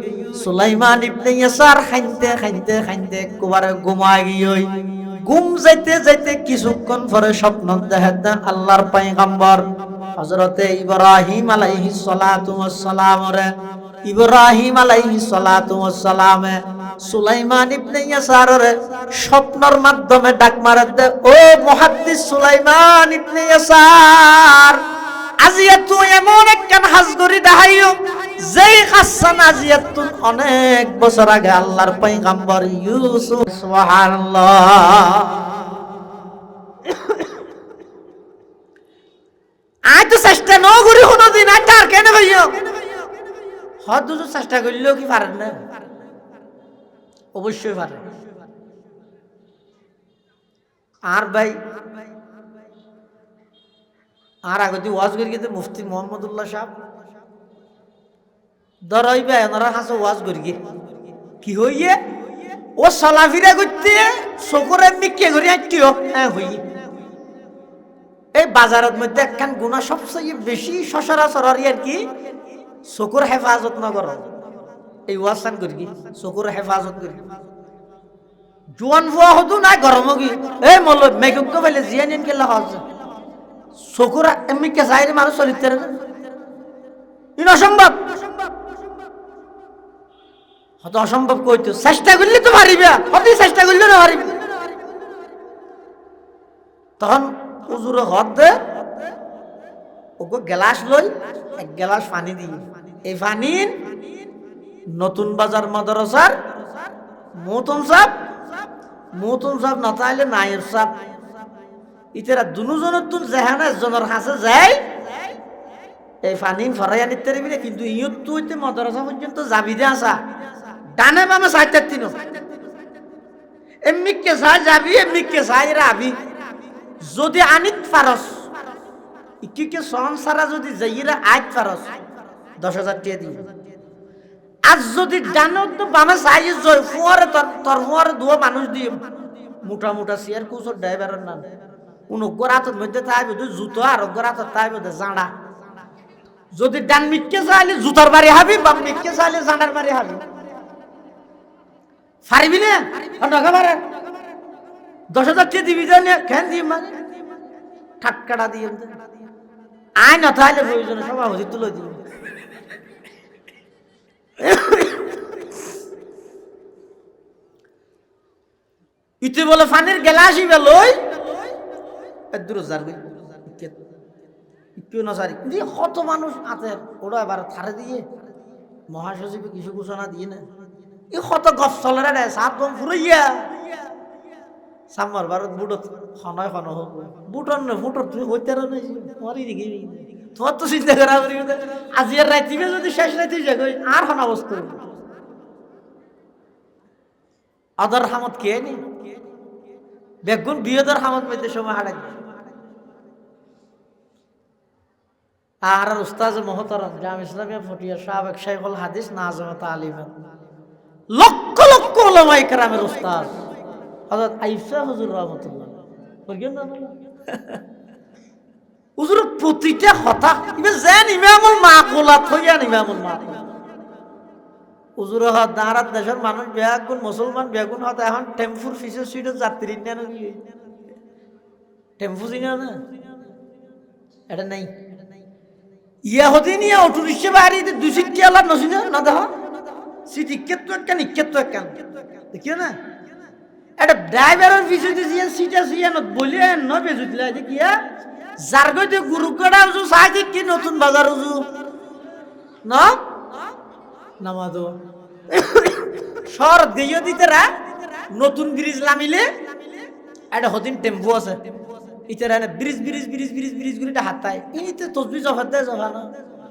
সুলাইমান ইবনে ইয়াসার খাইতে খাইতে খাইতে একবারে ঘুমাই গই। ঘুম যাইতে যাইতে কিছুক্ষণ পরে স্বপ্ন দেখেন আল্লাহর পয়গম্বর হযরতে ইব্রাহিম আলাইহিস সালাতু ওয়াস সালাম রে ইব্রাহিম আলাইহিস সালাতু ওয়াস সালাম সুলাইমান ইবনে ইয়াসার রে স্বপ্নের মাধ্যমে ডাক মারে দে ও মুহাদ্দিস সুলাইমান ইবনে ইয়াসার আজিয়া তুই এমন একখান হাজগরি দেখাইও যেই হাসান আজিয়া তুই অনেক বছর আগে আল্লাহর পয়গম্বর ইউসুফ সুবহানাল্লাহ আজ তো চেষ্টা ন করি কোনদিন আর কেন ভাইও হদ দুজো চেষ্টা করলেও কি পারেন না? অবশ্যই পারে। আর ভাই আর আগতে ওয়াজ করি গেছে মুফতি মোহাম্মদুল্লাহ সাহেব ধরাইবে এনারা হাসে ওয়াজ করি গে কি হইয়ে ও চলাফিরা করতে চকুর এমনি কে করি আঁকিও হ্যাঁ হইয়ে এই বাজারের মধ্যে একখান গুণা সবচেয়ে বেশি সচরাচর আর কি চকুর হেফাজত নগর এই ওয়াসান করি কি চকুর হেফাজত করি জোয়ান ফুয়া হতো না গরম কি এই মল মেঘক পাইলে জিয়া নিন কেলা হজ চকুর এমনি কে যাই মানুষ চলিতে ইন অসম্ভব হয়তো অসম্ভব কইতো চেষ্টা করলে তো পারিবে হতে চেষ্টা করলে না পারিবে তখন উজুর হদ দে ওকে গ্লাস লই এক গ্লাস পানি দিই এই পানি নতুন বাজার মাদ্রাসার মতন সাহেব না তাইলে নায়েব সাহেব ইতারা দুজনের তুন যেহানা জনের হাসে যায় এই পানি ফরাইয়া নিতে পারবি না কিন্তু ইয়ত তুই মাদ্রাসা পর্যন্ত যাবি দে আসা ডানে বামে সাইতে তিন এমনি কে সাই যাবি এমনি কে সাই রাবি যদি আনিত ফারস ইকে সহন সারা যদি যাইরা আইত ফারস 10,000 টাকা দিই আজ যদি ডানত তো বামে সাই জয় ফুয়ারে তোর ফুয়ারে দুয়া মানুষ দিয়ে মোটা মোটা চেয়ার কুচর ড্রাইভারের নাম কোন গোরাতের মধ্যে তাইবে জুতো আর গোরাতের তাইবে জাঁড়া যদি ডান মিটকে চাইলে জুতার বাড়ি হাবি বাম মিটকে চাইলে জাঁড়ার বাড়ি হাবি পারবি না টাকা মারে 10,000 টাকা দিবি জানে কেন দিয়ে মানে ঠাটকাটা দিয়ে আয় না তাহলে প্রয়োজনে সভাপতি তুলে দিবি ইতি বলে ফানির গেলাসি বেলই দূর যাবি কেউ না সারি দিয়ে কত মানুষ আছে ওরা এবার থারে দিয়ে মহাসচিব কিছু ঘোষণা দিয়ে না ই কত গপ চলে রে সাত বম ফুরাইয়া সামার ভারত বুটত খনয় খন হোক বুটন না ফুটত তুই হইতে রে মরি দিবি তোমার তো চিন্তা করা করি আজি আর রাইতিবে যদি শেষ রাইতে যাই আর খন অবস্থা আদর হামত কে নি বেগুন বিয়দর হামত মধ্যে সময় হারাই আর উস্তাজ মোহতারাম জামিয়া ইসলামিয়া ফটিয়া সাবেক শাইখুল হাদিস নাজমাত আলিম লক্ষ লক্ষ উলামায়ে কেরামের উস্তাদ হযরত আয়েশা হুজুর রাহমাতুল্লাহ বলছেন না হুজুর প্রতিটা কথা ইবে জান ইমামুল মাকুলাত হইয়া ইমামুল মাকুলাত হুজুর হদ দাঁড়াত দেশের মানুষ বেগুন মুসলমান বেগুন হত এখন টেম্পুর ফিসে সুইডো যাত্রী নেন টেম্পু চিনা না এটা নাই ইয়া হতে নিয়ে অটো রিক্সা বাড়িতে 200 টাকা লাভ নছিনা না দেখো সিটি কেতো একখান ইকেতো একখান দেখিও না এটা ড্রাইভারের পিছনে দিয়ে সিটা সিয়ান বলিয়ে ন বেজুতলা যে কিয়া জারগতে গুরুকড়া উজু সাইতে কি নতুন বাজার উজু না নামাজো সর দিও দিতেরা নতুন ব্রিজ লামিলে এটা হদিন টেম্পু আছে ইতারা না bridge bridge bridge bridge bridge গুলিটা হাতায় ইনিতে তসবি জফা দেয় জফা না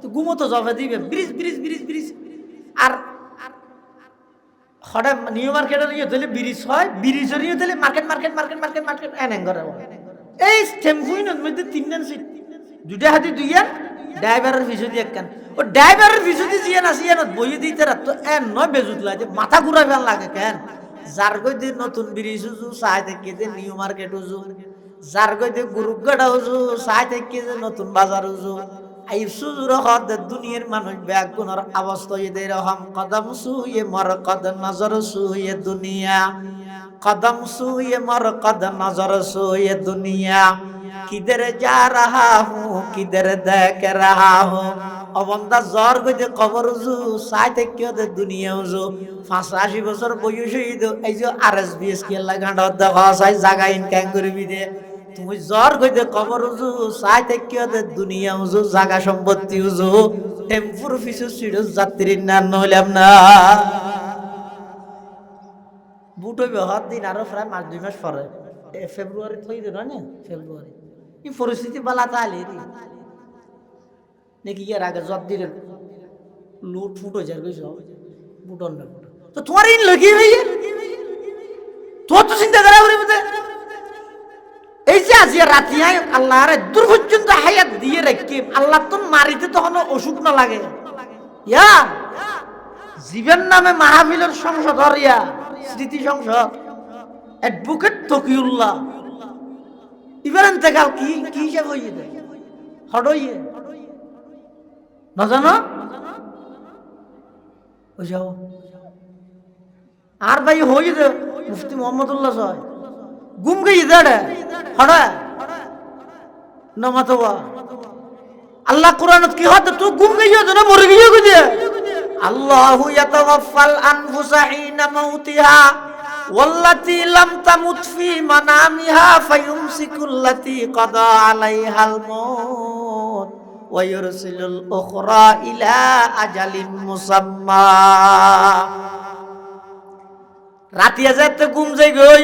তো গুমো তো জফা দিবে ব্রিজ ব্রিজ ব্রিজ ব্রিজ আর হঠাৎ নিউ মার্কেটের নিয়ে দিলে ব্রিজ হয় ব্রিজের নিয়ে দিলে market market market market market এনে করে এই টেম্পুইনের মধ্যে 3 সিট দুটা হাতি দুইয়ান ড্রাইভারের পিছু দিয়ে একখান ও ড্রাইভারের পিছু দিয়ে জিয়ান আসিয়ান বইয়ে দিতে রাত তো এ নয় বেজুত লাগে মাথা ঘুরা ফেল লাগে কেন যার কই দিয়ে নতুন ব্রিজ উজু চাই থেকে যে নিউ মার্কেট উজু যার কই দিয়ে গুরুগড়া উজু চাই থেকে যে নতুন বাজার উজু এই সুজুর হদ দুনিয়ার মানুষ ব্যাগুনের অবস্থা এদের রকম কদম সুয়ে মর কদম নজর সুয়ে দুনিয়া কদম সুয়ে মর কদম নজর সুয়ে দুনিয়া কিধর যা রহা হুঁ কিধর দেখ রহা হুঁ অবন্দা জ্বর গইতে কবর উজু চাই থেকে ওদের দুনিয়া উজু 85 বছর বয়স হইতো এই যে RSBS কে লাগানো দেখা চাই জায়গা ইনকাম করবি দে তুমি জ্বর গইতে কবর উজু চাই থেকে ওদের দুনিয়া উজু জায়গা সম্পত্তি উজু টেম্পুর পিছু সিড়ো যাত্রীর না নইলাম না বুট হইবে হত দিন আরো প্রায় 2 মাস পরে ফেব্রুয়ারি থই দিল না ফেব্রুয়ারি এই পরিস্থিতি বালা তালি নাকি এর আগে জব দিলেন লুট ফুট হয়ে যাবে সব বুটন না তো তোমার ইন লগিয়ে ভাইয়ে তোর তো চিন্তা করা করি মতে এই যে আজ রাতি আয় আল্লাহর দূর পর্যন্ত হায়াত দিয়ে রাখি আল্লাহ তো মারিতে তখন অসুখ না লাগে ইয়া জীবন নামে মাহফিলের সংসদ হরিয়া স্মৃতি সংসদ অ্যাডভোকেট তকিউল্লাহ এবার ইন্তেকাল কি কি হিসাব হইয়ে দেয় হট হইয়ে না জানো ওই যাও আর ভাই হইয়ে দে মুফতি মোহাম্মদুল্লাহ সাহেব গুম গই দেড়ে হড়া নমাতবা আল্লাহ কোরআনত কি হতে তুই গুম গই না মরে গিয়ে কইছে আল্লাহু ইয়াতাওয়াফাল আনফুসা হিনা মাউতিহা ওয়াল্লাতী লাম তামুত ফি মানামিহা ফায়ুমসিকুল্লাতী কাদা আলাইহাল মাউত ওয়া ইউরসিলুল উখরা ইলা আজালিন মুসাম্মা রাতিয়া যেতে ঘুম যাই গই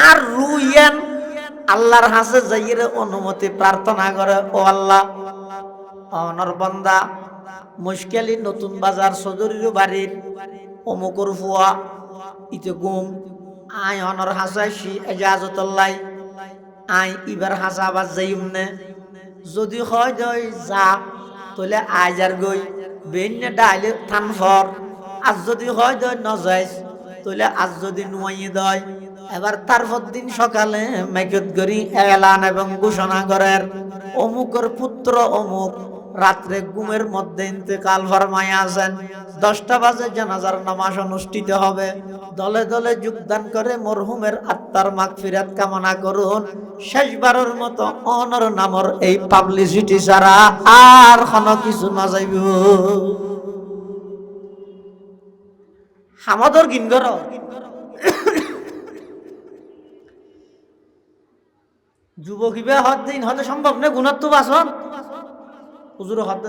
আর রুইয়ান আল্লাহর হাসে যাইয়ের অনুমতি প্রার্থনা করে ও আল্লাহ অনর বান্দা মুশকিলি নতুন বাজার সদরির বাড়ির অমুকর ফুয়া ইতে ঘুম আই অনর হাসাইছি এজাজতুল্লাহ আই ইবার হাসাবাজ যাইম নে যদি হয় দই যা তোলে আইজার গই বেন্নে ডাইলে থানফর আর যদি হয় দই নজাইস তোলে আজ যদি নুয়াইয়ে দেয় এবার তারপর দিন সকালে মেকত করি এলান এবং ঘোষণা করেন অমুকের পুত্র অমুক রাত্রে ঘুমের মধ্যে ইন্তেকাল ফরমায়া আছেন 10টা বাজে জানাজার নামাজ অনুষ্ঠিত হবে দলে দলে যোগদান করে মরহুমের আত্মার মাগফিরাত কামনা করুন শেষবারের মতো অনর নামর এই পাবলিসিটি ছাড়া আর কোনো কিছু না যাইব হামাদর গিনগর যুবক হিবে হদ দিন হতে সম্ভব না গুণত্ব বাসন হুজুর হদ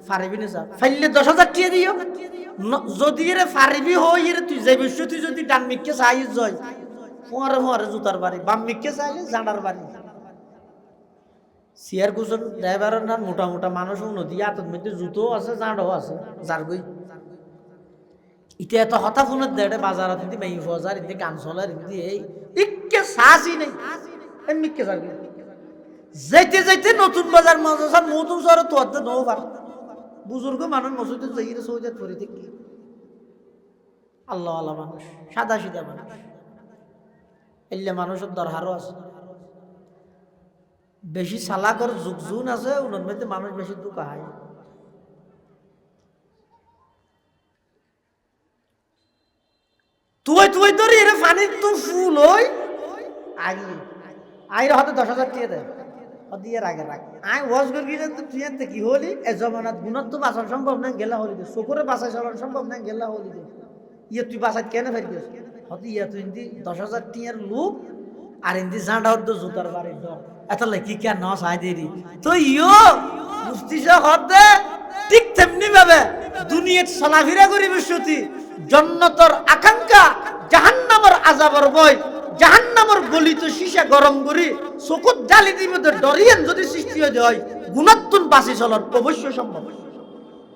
ফারিবি না স্যার ফাইলে 10,000 টিয়া দিও যদি রে ফারিবি হই রে তুই যাইবি তুই যদি ডান মিককে চাইস জয় ফোয়ারে ফোয়ারে জুতার বাড়ি বাম মিককে চাইলে জাঁডার বাড়ি সিয়ার কুসন ড্রাইভারের না মোটা মোটা মানুষ নদী আতর মধ্যে জুতো আছে জাঁডও আছে জারগই ইতে এত হতা ফোনের দেড়ে বাজারত ইতি মেই ফজার ইতি কানসলার ইতি এই ইক্কে সাসি নেই এমনিকে যাবে যাইতে যাইতে নতুন বাজার মাদ্রাসা নতুন শহরে তো অর্ধ নও পার বুজুর্গ মানুষ মসজিদে যাইরে সৌজাত করে থেকে আল্লাহ আল্লাহ মানুষ সাদা সিধা মানুষ এলে মানুষের দরহারও আছে বেশি সালাকর যুগজুন আছে ওনার মধ্যে মানুষ বেশি দুঃখা হয় তুই তুই তোর এর পানি তো ফুল হই আগে আইর হাতে 10,000 টিয়া দেয় দিয়ে রাগে রাখ আই ওয়াজ করে গিয়ে তুই কি হলি এ জমানাত গুণত তো বাঁচানো সম্ভব না গেলা হলি দে চকুরে বাঁচাই চালানো সম্ভব না গেলা হলি দে ইয়ে তুই বাঁচাই কেন ফের দিস হতে ইয়া তুই ইন্দি 10,000 টিয়ার লোক আর ইন্দি জাঁডার তো জুতার বাড়ির দ এত লেখি কে ন চাই দেরি তো ইয়ো মুস্তিস হতে ঠিক তেমনি ভাবে দুনিয়াত চলাফেরা করিবে সতী জান্নাতের আকাঙ্ক্ষা জাহান্নামের আযাবের ভয় জাহান্নামের গলিত সীসা গরম করি চকুত জ্বালি দিবে তো ডরিয়েন যদি সৃষ্টি হয়ে যায় গুণাত্মন বাসি চলার অবশ্যই সম্ভব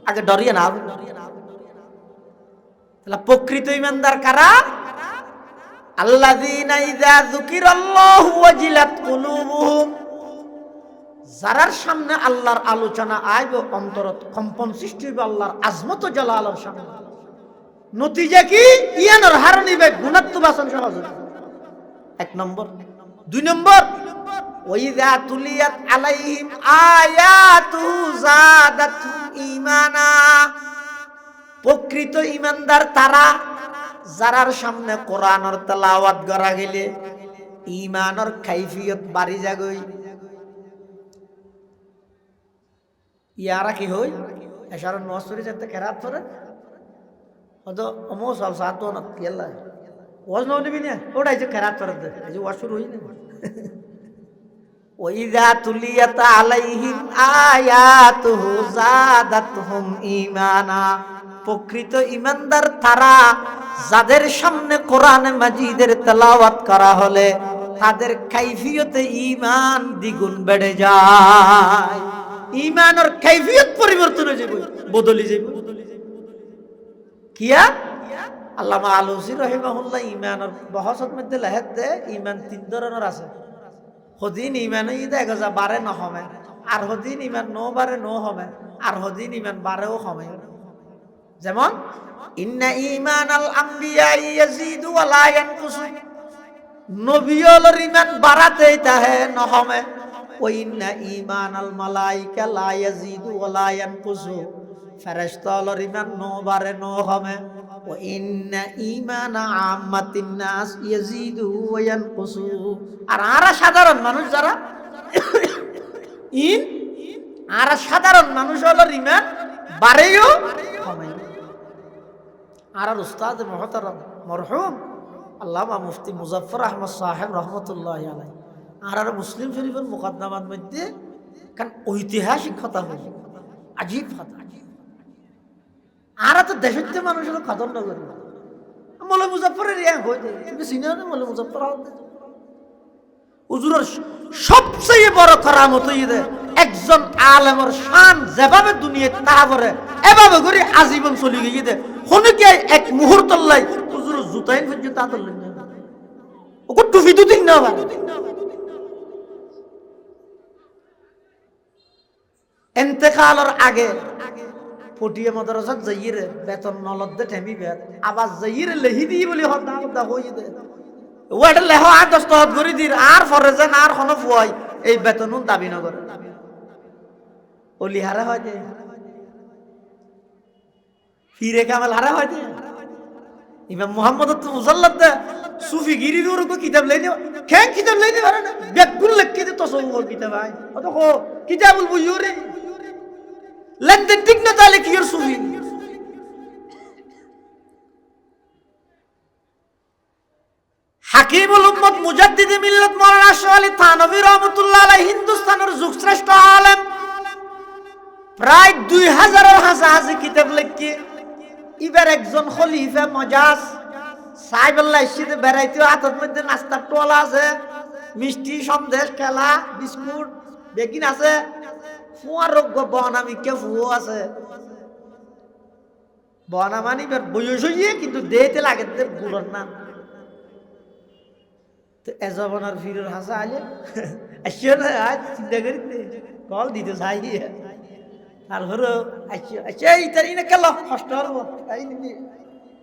আগে ডরিয়ে না তাহলে প্রকৃত ইমানদার কারা আল্লাযীনা ইযা যুকিরাল্লাহু ওয়াজিলাত কুলুবুহুম যারার সামনে আল্লাহর আলোচনা আইবে অন্তরত কম্পন সৃষ্টি হবে আল্লাহর আজমত ও জালালের সামনে নতিজা কি ইয়ানোর হারনিবে গুণাত্ম বাসন সহজ এক নম্বর দুই নম্বর ওয়াইযা তুলিয়াত আলাইহিম আয়াতু যাদাতুহুম ঈমানা প্রকৃত ঈমানদার তারা যারার সামনে কোরআনের তেলাওয়াত করা গেলে ঈমানের কাইফিয়ত বাড়ি যাগই ইয়ারা কি হই এশারা নসরি যেতে কেরাত করে হয়তো অমো সব সাত না কেলা ওয়াজ নবী না ওটাই যে কেরাত করে দে এই যে ওয়াজ শুরু হই না ওয়াইযা তুলিয়াত আলাইহিম আয়াতুহু যাদাতুহুম ঈমানা প্রকৃত ঈমানদার তারা যাদের সামনে কোরআন মাজিদের তেলাওয়াত করা হলে তাদের কাইফিয়তে ঈমান দ্বিগুণ বেড়ে যায় ইমানের কাইফিয়ত পরিবর্তন হয়ে যাবে, বদলি যাবে। কিয়া আল্লামা আলুসি রহিমাহুল্লাহ ইমানের বহসত মধ্যে লেখেন দে ইমান তিন ধরনের আছে। হদিন ইমান দেখা বারে নহমে, আর হদিন ইমান নো বারে নো হমে, আর হদিন ইমান বারেও হমে। যেমন ইন্না ঈমানাল আম্বিয়া ইয়াজিদু ওয়া লা ইয়ানকুসু, নবীর ইমান বাড়াতেই তাহে নহমে। ওয়া ইন্না ঈমানাল মালাইকা লা ইয়াজিদু ওয়া লা ইয়ানকুসু, ফেরেশতার ইমান নো বাড়ে নো হমে। ওয়া ইন্না ঈমানা আম্মাতিন নাস ইয়াজিদু ওয়া ইয়ানকুসু, আর সাধারণ মানুষ যারা আর সাধারণ মানুষ হলো ইমান বাড়েও কমে। আর উস্তাদ মুহতারাম মরহুম আল্লামা মুফতি মুজাফফর আহমদ সাহেব রহমতুল্লাহ আলাইহি আর মুসলিম শরীফের মুকদ্দমার মধ্যে কারণ ঐতিহাসিক কথা হয়েছে, আজীব কথা। আর তো দেশের মানুষের খতম না করি মৌলা মুজাফফরের ইয়া হয়েছে, তুমি চিনো না মৌলা মুজাফফর হুজুরের সবচেয়ে বড় কারামত হইছে একজন আলেমের শান যেভাবে দুনিয়া তারপরে এভাবে করে আজীবন চলে গিয়ে হনুকে এক মুহূর্ত লাই হুজুরের জুতাইন পর্যন্ত আতলেন না, ওকে টুপি দুদিন না ভাই। ইন্তেকালের আগে পটিয়া মাদ্রাসাত যাইরে বেতন নলদে ঠেমিবে আবার যাইরে লেহি দি বলি হদা হদা হই দে ওটা লেহ আর দস্তখত করে দির আর ফরজে না আর কোনো ফুয়াই এই বেতন দাবি না করে ওলি হারা হয় দে ফিরে কামাল হারা হয় দে। ইমাম মুহাম্মদ মুসাল্লাদ দে সুফি গিরির ওর কিতাব লইতে কেন কিতাব লইতে পারে না, বেগুন লিখে দে তসawwuf কিতাব আই অত কো কিতাবুল বুয়ুরি লেনদেন ঠিক না তাহলে কি আর সুফি। হাকিমুল উম্মত মুজাদ্দিদ মিল্লাত মাওলানা আশরাফ আলী থানভী রাহমাতুল্লাহ আলাইহি হিন্দুস্তানের যুগশ্রেষ্ঠ আলেম, প্রায় 2000 হাজার কিতাব লিখে এবার একজন খলিফা মজাজ সাইবুল্লাহ ইসিতে বেড়াইতে হাতের মধ্যে নাস্তার টোলা আছে, মিষ্টি সন্দেশ খেলা বিস্কুট বেকিন আছে, ফুয়ারোগ্য বনামিকে ফুয়ো আছে। বনা মানি বয়স হইয়ে কিন্তু দেতে লাগে গুড়র না এজবনার ফিরোর হাসা আলে আসিও না আজ চিন্তা করি কল দিতে চাই তারপরে আচ্ছা ইতার ইনে কেল কষ্ট হবো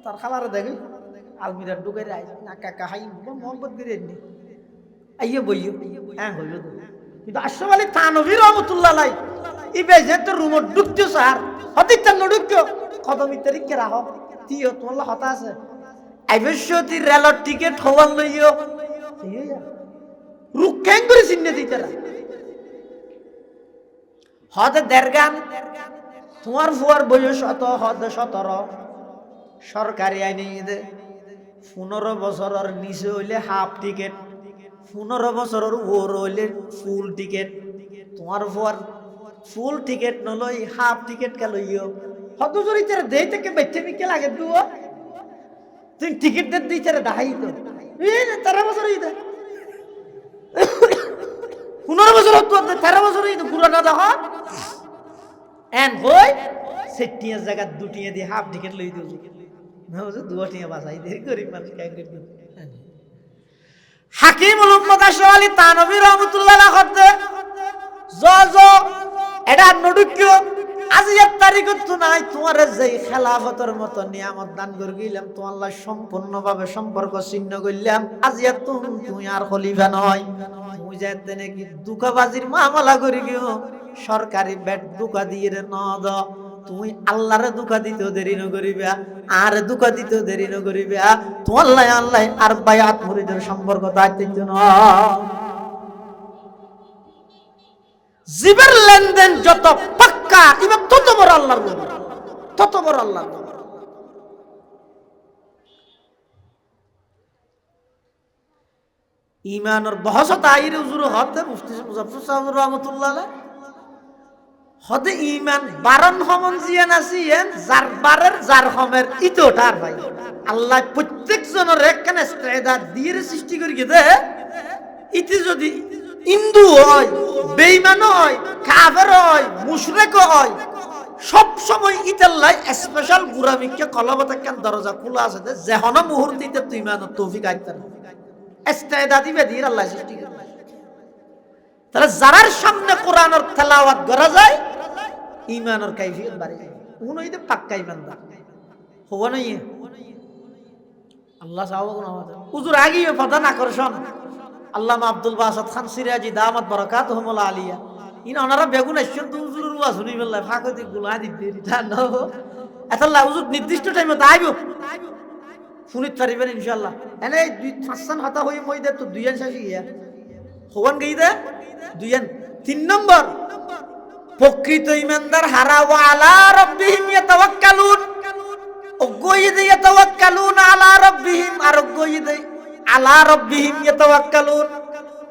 তার খালার দেখি আলমিরার ঢুকে আই না কাকা হাই মোহাম্মদ করে নি আইয়ে বইও হ্যাঁ হইল কিন্তু আশরাফ আলী থানভী রাহমাতুল্লাহ আলাইহি ইবে যে তো রুমত ঢুকছো স্যার হতিতা নডুকো কদম তারিখে রাখো তিও তোমার হতা আছে আইবশ্যতি রেলর টিকেট হওয়ান লইও রুক কেন করে চিহ্নে দিতেরা হদে দেড়গান তোমার ফুয়ার বয়স অত হদে 17, সরকারি আইনে 15 বছরের নিচে হইলে হাফ টিকেট, 15 বছরের ওর হইলে ফুল টিকেট। তোমার ফুয়ার ফুল টিকেট নলই হাফ টিকেট কে লইও হদ জরি তেরে দেই থেকে বেচে মিকে লাগে দুও তুই টিকেট দে দিই তেরে দাহাই তো এই 13 বছর হইতে 15 বছর তো 13 বছর হইতে পুরোটা দেখো এন কই সেটিয়া জায়গা দুটিয়া দি হাফ টিকেট লই দিও না বুঝো দুটিয়া বাসাই দে গরিব মানুষ কাই করে হাকিমুল উম্মত আশরাফ আলী থানভী রাহমাতুল্লাহ আলাইহি খদ্দে জ এটা নডুক্য আজ এর তারিখত তো নাই তোমার যে খেলাফতের মতো নিয়ামত দান করে গেলাম তোমার লা সম্পূর্ণভাবে সম্পর্ক ছিন্ন করলাম আজ এর তুমি আর খলিফা নয় তুমি যাতে নাকি দুকাবাজির মামলা করে গিও সরকারি বেট দুকা দিয়ে রে ন দ তুমি আল্লাহরে দুকা দিতে দেরি ন করিবা আর দুকা দিতে দেরি ন করিবা তোমার লাই আল্লাহ আর বায়াত মুরিদের সম্পর্ক দায়িত্ব ন জীবের লেনদেন যত পাক্কা ইমাম তত বড় আল্লাহর নবী, তত বড় আল্লাহর নবী। ইমানের বহসত আইরে হুজুর হতে মুফতি মুজাফফর সাহেব রাহমাতুল্লাহ আলাইহি হতে ইমান বারণ হমন জিয়ান আছিয়েন যার বারের যার হমের ইতোটার ভাই আল্লাহ প্রত্যেক জনের একখানে ইস্তেদাদ দিয়ে সৃষ্টি করি দে ইতি যদি হিন্দু হয়, বেঈমান হয়, কাফের হয়, মুশরিক হয়, সব সময় ইতাল্লাই স্পেশাল গুরামিকে কলবতে কেন দরজা খোলা আছে যে হন মুহূর্তে তুই ইমানত তৌফিক আইতা না ইস্তেদাদি বেদির আল্লাহ সৃষ্টি করে। তাহলে যারার সামনে কোরআনের তেলাওয়াত করা যায় ঈমানের কাইফিয়ত বাড়ে যায়, উনইতে পাক্কা ঈমানদার হওয়া নাই। আল্লাহ সাহাবা আমাদের হুজুর আগেই প্রধান আকর্ষণ আল্লামা আব্দুল বাসাত খান সিরাজি দামাত বারাকাতুহুল আলিয়া, ইন ওনারা বেগুন আসছেন তো হুজুরের ওয়াজ শুনি বললাই ফাঁকতে গুলা দিতে রিটা ন এতলা হুজুর নির্দিষ্ট টাইমে আইব শুনিত পারিবেন ইনশাআল্লাহ। এনে দুই পাঁচজন কথা হই মই দে তো দুইয়ান শাসি ইয়া হওয়ান গই দে দুইয়ান। 3 নম্বর প্রকৃত ঈমানদার হারা ওয়া আলা রাব্বিহিম ইয়াতাওয়াক্কালুন, ওগইদে ইয়াতাওয়াক্কালুন আলা রাব্বিহিম, আর ওগইদে আলা রাব্বিহিম ইয়াতাওয়াক্কালুন।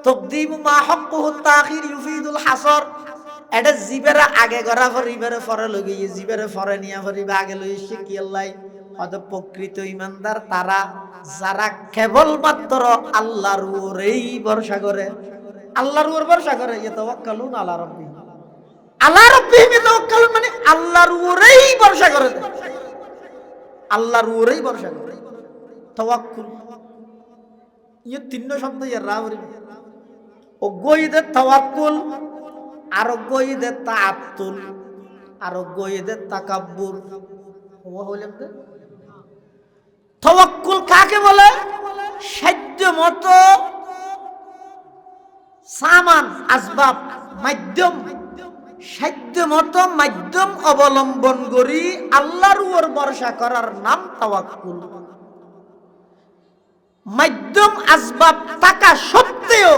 তাকদীমু মা হাক্কুহু তাখির ইউফিদুল হাসর। এটা জিবেরা আগে গরা ফরিবারে ফরে লগিয়ে জিবেরে ফরে নিয়া ফরিবা আগে লইছে কি আল্লাহ। অত প্রকৃত ঈমানদার তারা যারা কেবলমাত্র আল্লাহর উপরেই ভরসা করে, আল্লাহর উপর ভরসা করে। ইয়াতাওয়াক্কালুন আলা রাব্বিহিম, আলা রাব্বিহিম ইয়াতাওয়াক্কালুন মানে আল্লাহর উপরেই ভরসা করে, আল্লাহর উপরেই ভরসা করে। তাওয়াক্কুল ইয়ে 3 শব্দ ইয়ার রাওরি ওগইদে তাওয়াক্কুল, আর ওগইদে তাআত্তুল, আর ওগইদে তাকাব্বুর। ও হইলাম তো তাওয়াক্কুল কাকে বলে? সাধ্যমতো সামান আসবাব মাধ্যম, সাধ্যমতো মাধ্যম অবলম্বন করি আল্লাহর উপর ভরসা করার নাম তাওয়াক্কুল। মাধ্যম আসবাব থাকা সত্ত্বেও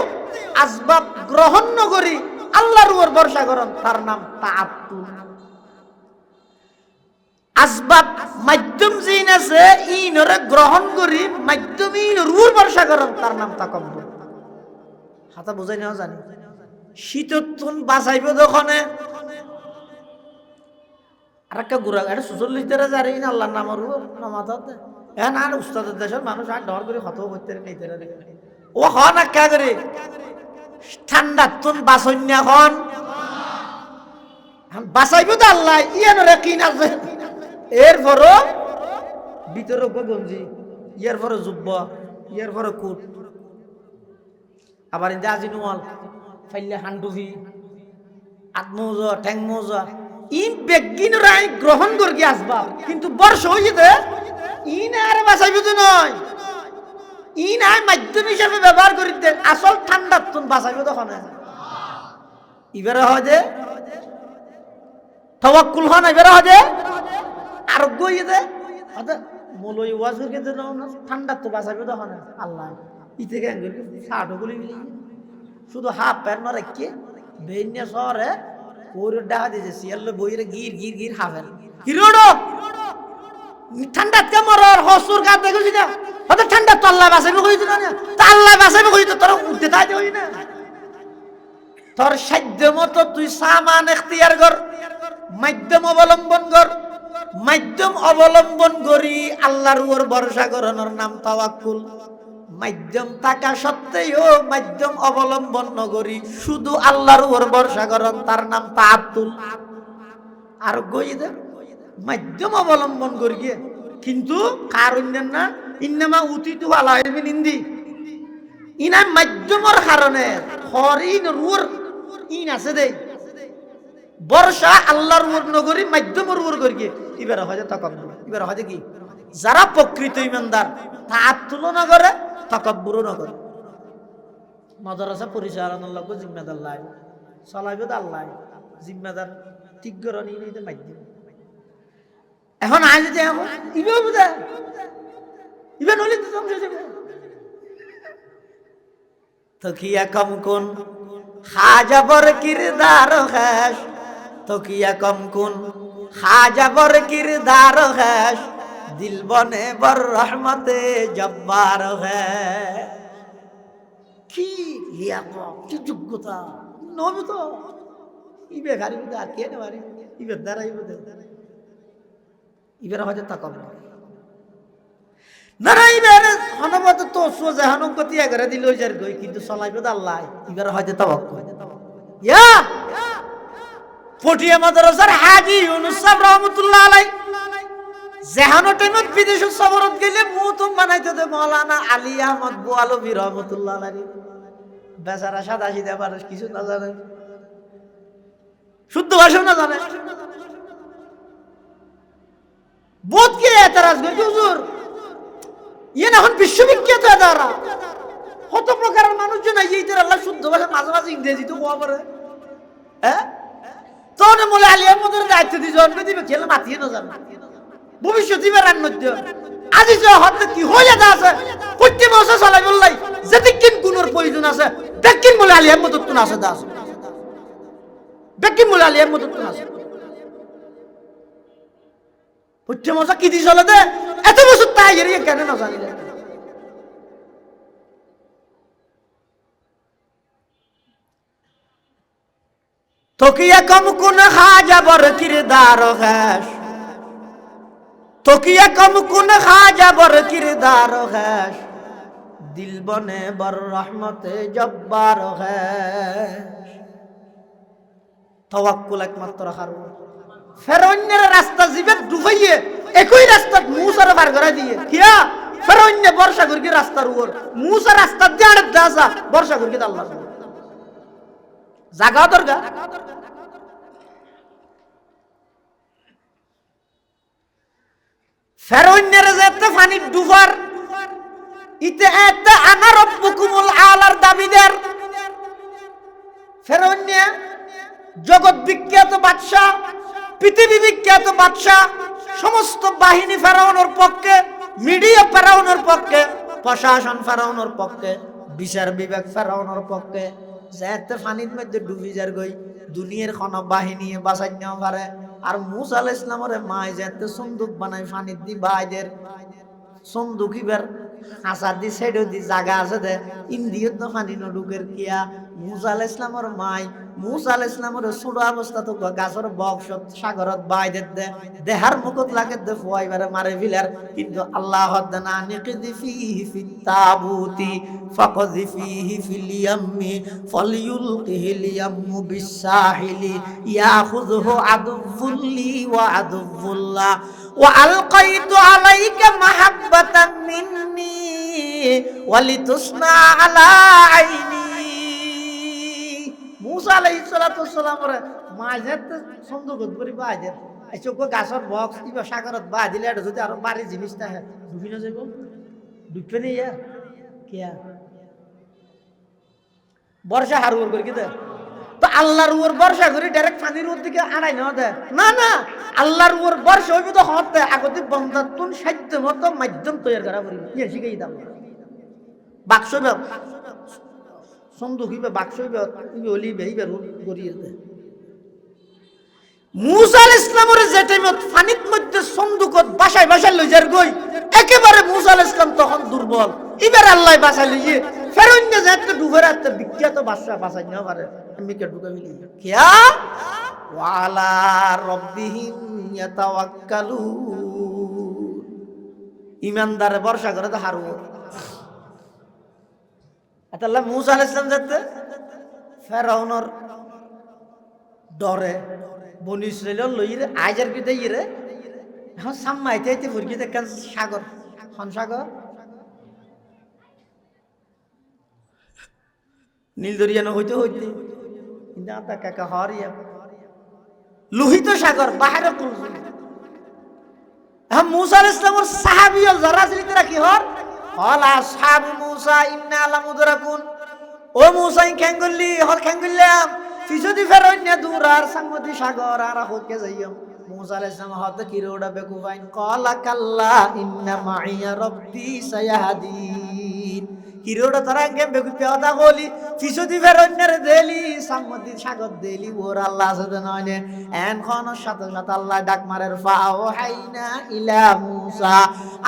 আসবাব গ্রহণ ন করি আল্লাহর উপর ভরসা করেন তার নাম তাআত্তুল। আসবাব মাধ্যম জিন আছে ইনরে গ্রহণ করি মাধ্যমই রূর ভরসা করেন তার নাম তাকাব্বুর। হাতা বুঝাই নাও জানি শীততুন বাঁচাইব দোকানে আর একটা গুড়া এটা ৪৬ টাকা যারে ইন আল্লাহর নামের নামাত এখন আর উস্তাদের দেশের মানুষ আর ডর করে হত করতে নেই ও হন একা করে ঠান্ডা তুন বাসন্যা হন বাঁচাইব তো আল্লাহ ইয়ানরে কিন আছে এরপরও ভিতরে গঞ্জি ইয়ার পরে জুব্ব ইয়ার পরে কুট আবার ইন্দা আজিনুয়াল ফাইলে হান্ডুভি আত্মৌজা ঠ্যাং মৌজা ইন বেগিনরাই গ্রহণ করি আসবা কিন্তু বর্ষ হইতে ইন আর বাঁচাইব তো নয় ইন আর মাধ্যম হিসাবে ব্যবহার করিতে আসল ঠান্ডা তুন বাঁচাইব তখন এবারে হয় যে তাওয়াক্কুল হন এবারে হয় যে আরোগ্য হইতে মলই ওয়াজ কিন্তু ঠান্ডা তো বাঁচাইব তখন আল্লাহ ইতে কেন করি ষাট গুলি শুধু হাফ প্যান্ট না রেখে বেন্যা শহরে ওর ডাহা দিয়েছে শিয়াল বইরে গির গির গির হাফেন হিরোডো ঠান্ডা কেমন হসুর গা দেখেছি না হয়তো ঠান্ডা তো আল্লাহ বাঁচাইবে কইতো না তা আল্লাহ বাঁচাইবে কইতো তোর উঠতে তাই হই না তোর সাধ্য মতো তুই সামান এখতিয়ার কর মাধ্যম অবলম্বন কর মাধ্যম অবলম্বন করি আল্লাহর উপর ভরসা করানোর নাম তাওয়াক্কুল মাধ্যম থাকা সত্ত্বেও মাধ্যম অবলম্বন নগরী শুধু আল্লাহর উপর ভরসা করেন তার নাম তাআত্তুল। আর গইদে মাধ্যম অবলম্বন করি গিয়ে কিন্তু কারণ না ইন্নামা উতিতু আলা ইলমিন ইনদি ইনা মাধ্যমের কারণে হরিন রুর ইন আছে দে ভরসা আল্লাহর উপর নগরী মাধ্যমের উপর করি গিয়ে এবারে হয় তাকাব্বুর এবারে হয় কি যারা প্রকৃত ঈমানদার তাআত্তুল না করে তাকাব্বুরও না করে মাদ্রাসা পরিচালনার লক্ষ্য জিম্মাদার লাই চলাইবে তো আল্লাহ জিম্মাদার ঠিক করে নিতে মাধ্যম এখন আই যদি এখন ইবে বুঝা ইবে নলি তো ধ্বংস হয়ে যাবে তকিয়া কম কোন হাজাবর কিরদার খাস তকিয়া কম কোন হাজাবর কিরদার খাস দিল বনে বর রহমতে জব্বার হ্যায় কি কি যোগ্যতা নবী তো ইবে গাড়ি বুঝে আর কে নেবারি ইবে দাঁড়াই বুঝে ইবের হয়তো তাকাব্বুর না না এবার হনবত তো সোজা হনকতি এগারে দিল যার গই কিন্তু চলাইবে তো আল্লাহ এবার হয়তো তাওয়াক্কুল ইয়া পটিয়া মাদ্রাসার হাজী ইউনুস সাহেব রহমাতুল্লাহ আলাইহি যেহানো টাইমত বিদেশ সফরত গেলে মুতুম বানাইতে দে মাওলানা আলী আহমদ বুয়ালবী রহমাতুল্লাহ আলাইহি বেচারা সাদা সিধা মানুষ কিছু না জানে শুদ্ধ ভাষা না জানে বোধ কে এতরাজ করে হুজুর ইয়ে না হন বিশ্ববিখ্যাত এদারা কত প্রকারের মানুষজন এইটার আল্লাহ শুদ্ধ ভাষা মাঝে মাঝে ইংরেজি তো কোয়া পারে হ্যাঁ তোনে মোলা আলী আহমদের দায়িত্ব দিয়ে জন্ম দিবে খেলে মাতিয়ে না জানে ভবিষ্যৎ দিবে রান্নদ্য আজি যে হতে কি হয়ে যা আছে প্রত্যেক মাসে চলাই বললাই যেদিন গুণের প্রয়োজন আছে বেকিন মোলা আলী আহমদের তো আছে দাস বেকিন মোলা আলী আহমদের তো আছে প্রত্যেক মাসে কি দি চলে দে এত বছর তাই এরিয়ে কেন না জানি না তকিয়া কম কোন খাজা বর কিরদার হ্যাস তকিয়া কম কোন খাজা বর কিরদার হ্যাস দিল বনে বর রহমতে জব্বার হ্যাস তাওয়াক্কুল একমাত্র হারু ফেরাউনের রাস্তা জিবে ডুবাইয়ে একই রাস্তা মুসার পার করে দিয়ে কিয়া ফেরাউনে বর্ষা করকি রাস্তার উপর মুসা রাস্তা দিয়ে আড়ে দাসা বর্ষা করকি আল্লাহ জাগা দরগা ফেরাউনের যেতে পানি ডুবার ইতে এতে আনা রব্বুকুমুল আলার দাবিদার ফেরাউনে জগৎ বিখ্যাত বাদশা পৃথিবী বিখ্যাত বাদশা সমস্ত বাহিনী ফেরাউনের পক্ষে মিডিয়া ফেরাউনের পক্ষে প্রশাসন ফেরাউনের পক্ষে বিচার বিভাগ ফেরাউনের পক্ষে যেতে পানির মধ্যে ডুবি যার গই দুনিয়ার কোন বাহিনী বাঁচাই নেওয়া পারে আর মুসা আলাইহিস সালামের মায় যেতে সন্দুক বানায় পানির দি বাইদের সন্দুক ইবার হাসার দি সাইড দি জায়গা আছে দে ইন্দিয়ত তো পানি নডুকের কিয়া মুসা আলাইহিস সালামের মায় মুসা আলাইহিস সালামের ছোট অবস্থা তো গাছের বক্স সাগরত বাইদের দে দেহার মুখত লাগে দে ফুয়াইবারে মারে ফিলার কিন্তু আল্লাহ দানা নিকদি ফিহি ফিত তাবুতি ফাকদি ফিহি ফিল ইয়ামি ফালইউলকিহিল ইয়ামু বিসাহিলি ইয়াখুযুহু আদুফুল্লি ওয়া আদুফুল্লাহ ওয়া আলকাইতু আলাইকা মাহাব্বাতাম মিন্নি ওয়া লিতুসনা আলা আইনি মুসা আলাইহিস সালাতু ওয়াস সালামের মাঝের সন্দুকত করি বাইদের এই চোখ গাছর বক্স কিবা সাগরত বা দিলে এটা যদি আরো বাড়ি জিনিসটা হয় ডুবি না যাইব ডুববে না ইয়া কিয়া বর্ষা হারুর করে কি দে তো আল্লাহর উপর ভরসা করে ডাইরেক্ট পানির উপর দিকে আড়াই না দে না না আল্লাহর উপর ভরসা হইবে তো হতে আগতে বন্ধাতুন সাধ্য মতো মাধ্যম তৈরি করা করি ইয়ে শিখাই দাম বাক্স সন্দুক হইবে বাক্স হইবে অলি বেইবে করিয়ে দে মুসা আলাইহিস সালামের যে টাইমত পানির মধ্যে সন্দুকত বাসায় বাসায় লই যার গই একেবারে মুসা আলাইহিস সালাম তখন দুর্বল এবার আল্লাহ বাসায় লইয়ে ফেরাউনে যেতে ডুবে রাতে বিখ্যাত বাদশা বাসাই না পারে আমি কে ঢুকে মিলি কিয়া ওয়ালা রাব্বিহিম ইয়াতাওয়াক্কালুন ইমানদারে ভরসা করে তো হারু আল্লাহ মুসা আলাইহিস সালাম যেতে ফেরাউনের ডরে বনি ইসরাইল লইরে আইজার কি দেইরে এখন সাম্মাইতে আইতে ফুরকি দেখেন সাগর খন সাগর নীল দরিয়ানো হইতে হইতে কিন্তু আপনার কাকা হরিয়া লোহিত সাগর বাহিরে কুলসুম এখন মুসা আলাইহিস সালামের সাহাবীও যারা ছিলেন তারা কি হর হলা সাহাবী মুসা ইন্না লামুদরাকুন ও মুসা খেঙ্গুল্লি হল খেঙ্গুল্লাম ফিসুদি ফেরাউনে দূরার সামুদ্রি সাগর আর হকে যাইও মুসা আলাইহিস সালাম হতে কিরোড়া বেকুফাইন ক্বালা কাল্লা ইন্না মাইয়া রাব্বি সায়াহদিন কিরোড়া তারা গেম বেকু পেওদা গলি ফিসুদি ফেরাউনের দেলি সামুদ্রি সাগর দেলি ওর আল্লাহ সাথে নয়নে এন কোন সাথে সাথে আল্লাহ ডাক মারের ফাও হাইনা ইলা মুসা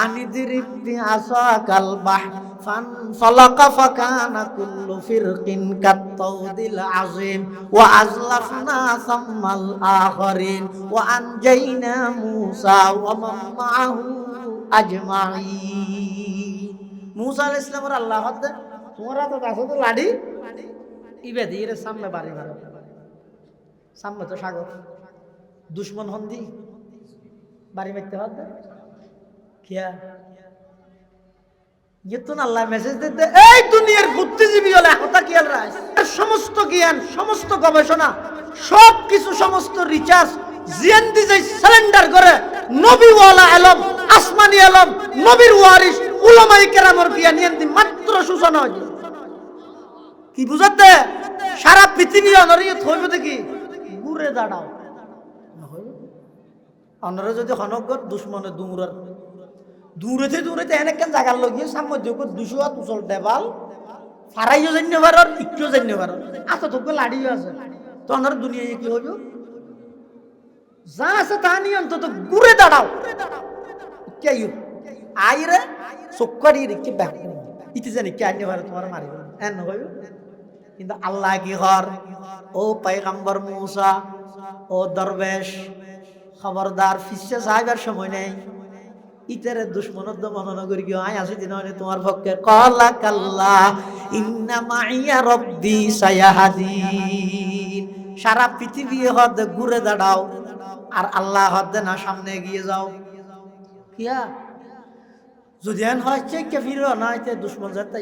আনিদরিব বিআসাকাল বাহ فانفلق فكان كل فرق كالطود العظيم وأزلفنا ثم الآخرين وأنجينا موسى ومن معه أجمعين মুসা আলাইহিস সালামের আল্লাহ হদ্দে তোমরা তো কাছে তো লাড়ি ইবে দিয়ে সামনে বাড়ি মারো সামনে তো সাগর দুশ্মন হন্দি বাড়ি মারতে হদ্দে কিয়া ইতুন আল্লাহ মেসেজ দিতে এই দুনিয়ার বুদ্ধিজীবী হলে কথা কি আল রাইস সমস্ত জ্ঞান সমস্ত গবেষণা সব কিছু সমস্ত রিসার্চ জিএনডি যে সিলিন্ডার করে নবী ওয়ালা আলম আসমানি আলম নবীর ওয়ারিস উলামায়ে কেরামের জ্ঞান নিয়ন্তি মাত্র সূচনা হইছে কি বুঝাতে সারা পৃথিবী অনরিয়ে থইব দেখি ঘুরে দাঁড়াও অনরে যদি হনগর দুশ্মনে দুমরার দূরেতে এনেকেন জায়গার লগিয়ে সামনে যোগ 200 হাত উচল দেবাল ফারাইও জান্য পারর ইকিও জান্য পারর আচ্ছা তোকে লাড়িও আছে তো অনর দুনিয়ায় কি হইব যা আছে তা নিয়ে অন্তত ঘুরে দাঁড়াও কে আইরে চক্করি রেখে ব্যাক ইতি জানি কে আইনে পারে তোমার মারিব এন হইব কিন্তু আল্লাহ কি হর ও পয়গম্বর মুসা ও দরবেশ খবরদার ফিসে সাহেবের সময় নেই ইতারে দুশ্মনদ মহানগরী কি আয় আসি দিন তোমার পক্ষে কলা কাল্লা ইন্না মাইয়া রব্বি সায়াহাদিন সারা পৃথিবী হদ ঘুরে দাঁড়াও আর আল্লাহ হদ না সামনে এগিয়ে যাও কিয়া যদি এন হয় চেকে ফিরো না এতে দুশ্মন যাতে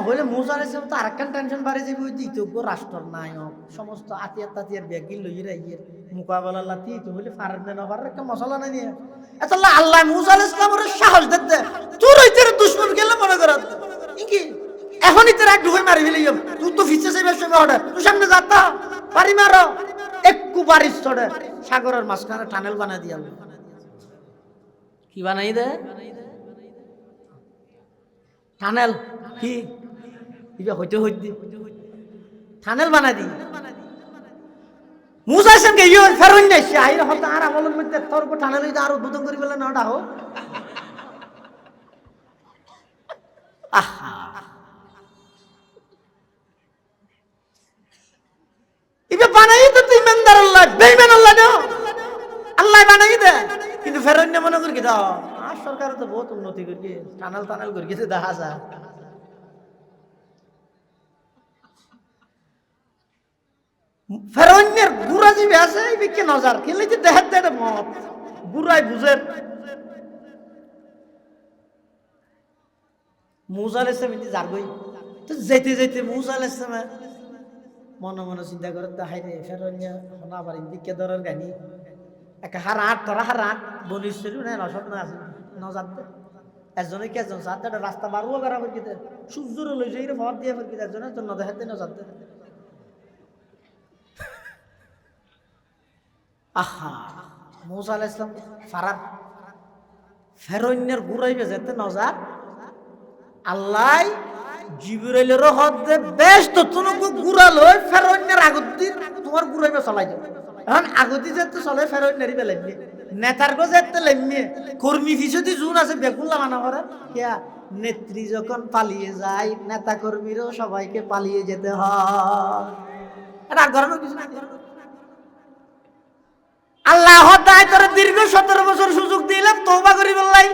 হইলে মুসা আলাইহিস সালাম তো আরেকখান টেনশন বাড়ে যাবে ওই দ্বিতীয় রাষ্ট্র নায়ক সমস্ত আতিয়ার তাতিয়ার ব্যাগি লইয়ে ইয়ের মোকাবেলা লাতি তো হইলে ফারেন না পারে একটা মশলা নাই নিয়ে এত আল্লাহ মুসা আলাইহিস সালামের সাহস দিতে তোর ওই তোর দুশমন গেলে মনে কর কি এখনই তোর এক ঢুকে মারি ফেলি তুই তো ফিসে যাবে সময় হঠাৎ তুই সামনে যাতা পারি মারো একটু বারিশ চড়ে সাগরের মাঝখানে টানেল বানাই দিয়া কি বানাই দে টানেল কি ইবা হইতে টানেল বানাই দি মুসা সঙ্গে ইও ফেরন যাইছে আইর হত আর আমলের মধ্যে তোর কো টানেল হইতে আর উদ্বোধন করি বলে নাটা হো আহা ইবা বানাই তো তুই ইমানদার আল্লাহ বেঈমান আল্লাহ না আল্লাহ বানাই দে কিন্তু ফেরন না মনে করি কি দাও আর সরকার তো বহুত উন্নতি করি টানেল করি গেছে দেখা যায় ফেরনের গুড়া যে আছে এই বিকে নজর খেলে যে দেখার দেয় মত গুড়াই বুঝেন মুসা আলাইহিস সালাম ইতি যারগই তো যেতে মুসা আলাইহিস সালাম মনে মনে চিন্তা করে তা হাইরে ফেরনিয়া হনা বাড়ি বিকে দরের গানি এক হারাট তারা হারাট বনিছিল না নসব না আছে নজর দে একজনে কে একজন সাথে রাস্তা বারুও করা ফরকিতে সূর্যর লই যাই রে ভর দিয়ে ফরকিতে একজনের জন্য দেখাতে নজর দে আহা মুসা আলাইহিস সালাম ফারার ফেরনের ঘুরাইবে যেতে নজর আল্লাহ জিবরাইলের হদে বেশ তো তুমি ঘুরালো ফেরনের আগতি তোমার ঘুরাইবে চলাই যাও এখন আগতি যেতে চলে ফেরনেরই বেলাইবে নেতার গো যেতে লাইমে কর্মী ফিসদি জুন আছে বেকুল্লা মানা করে কিয়া নেত্রী যখন পালিয়ে যায় নেতা কর্মীরও সবাইকে পালিয়ে যেতে হয় এটা গরম কিছু না আল্লাহ তাই তোর দীর্ঘ 17 বছর সুযোগ দিলাম তওবা করি বললাই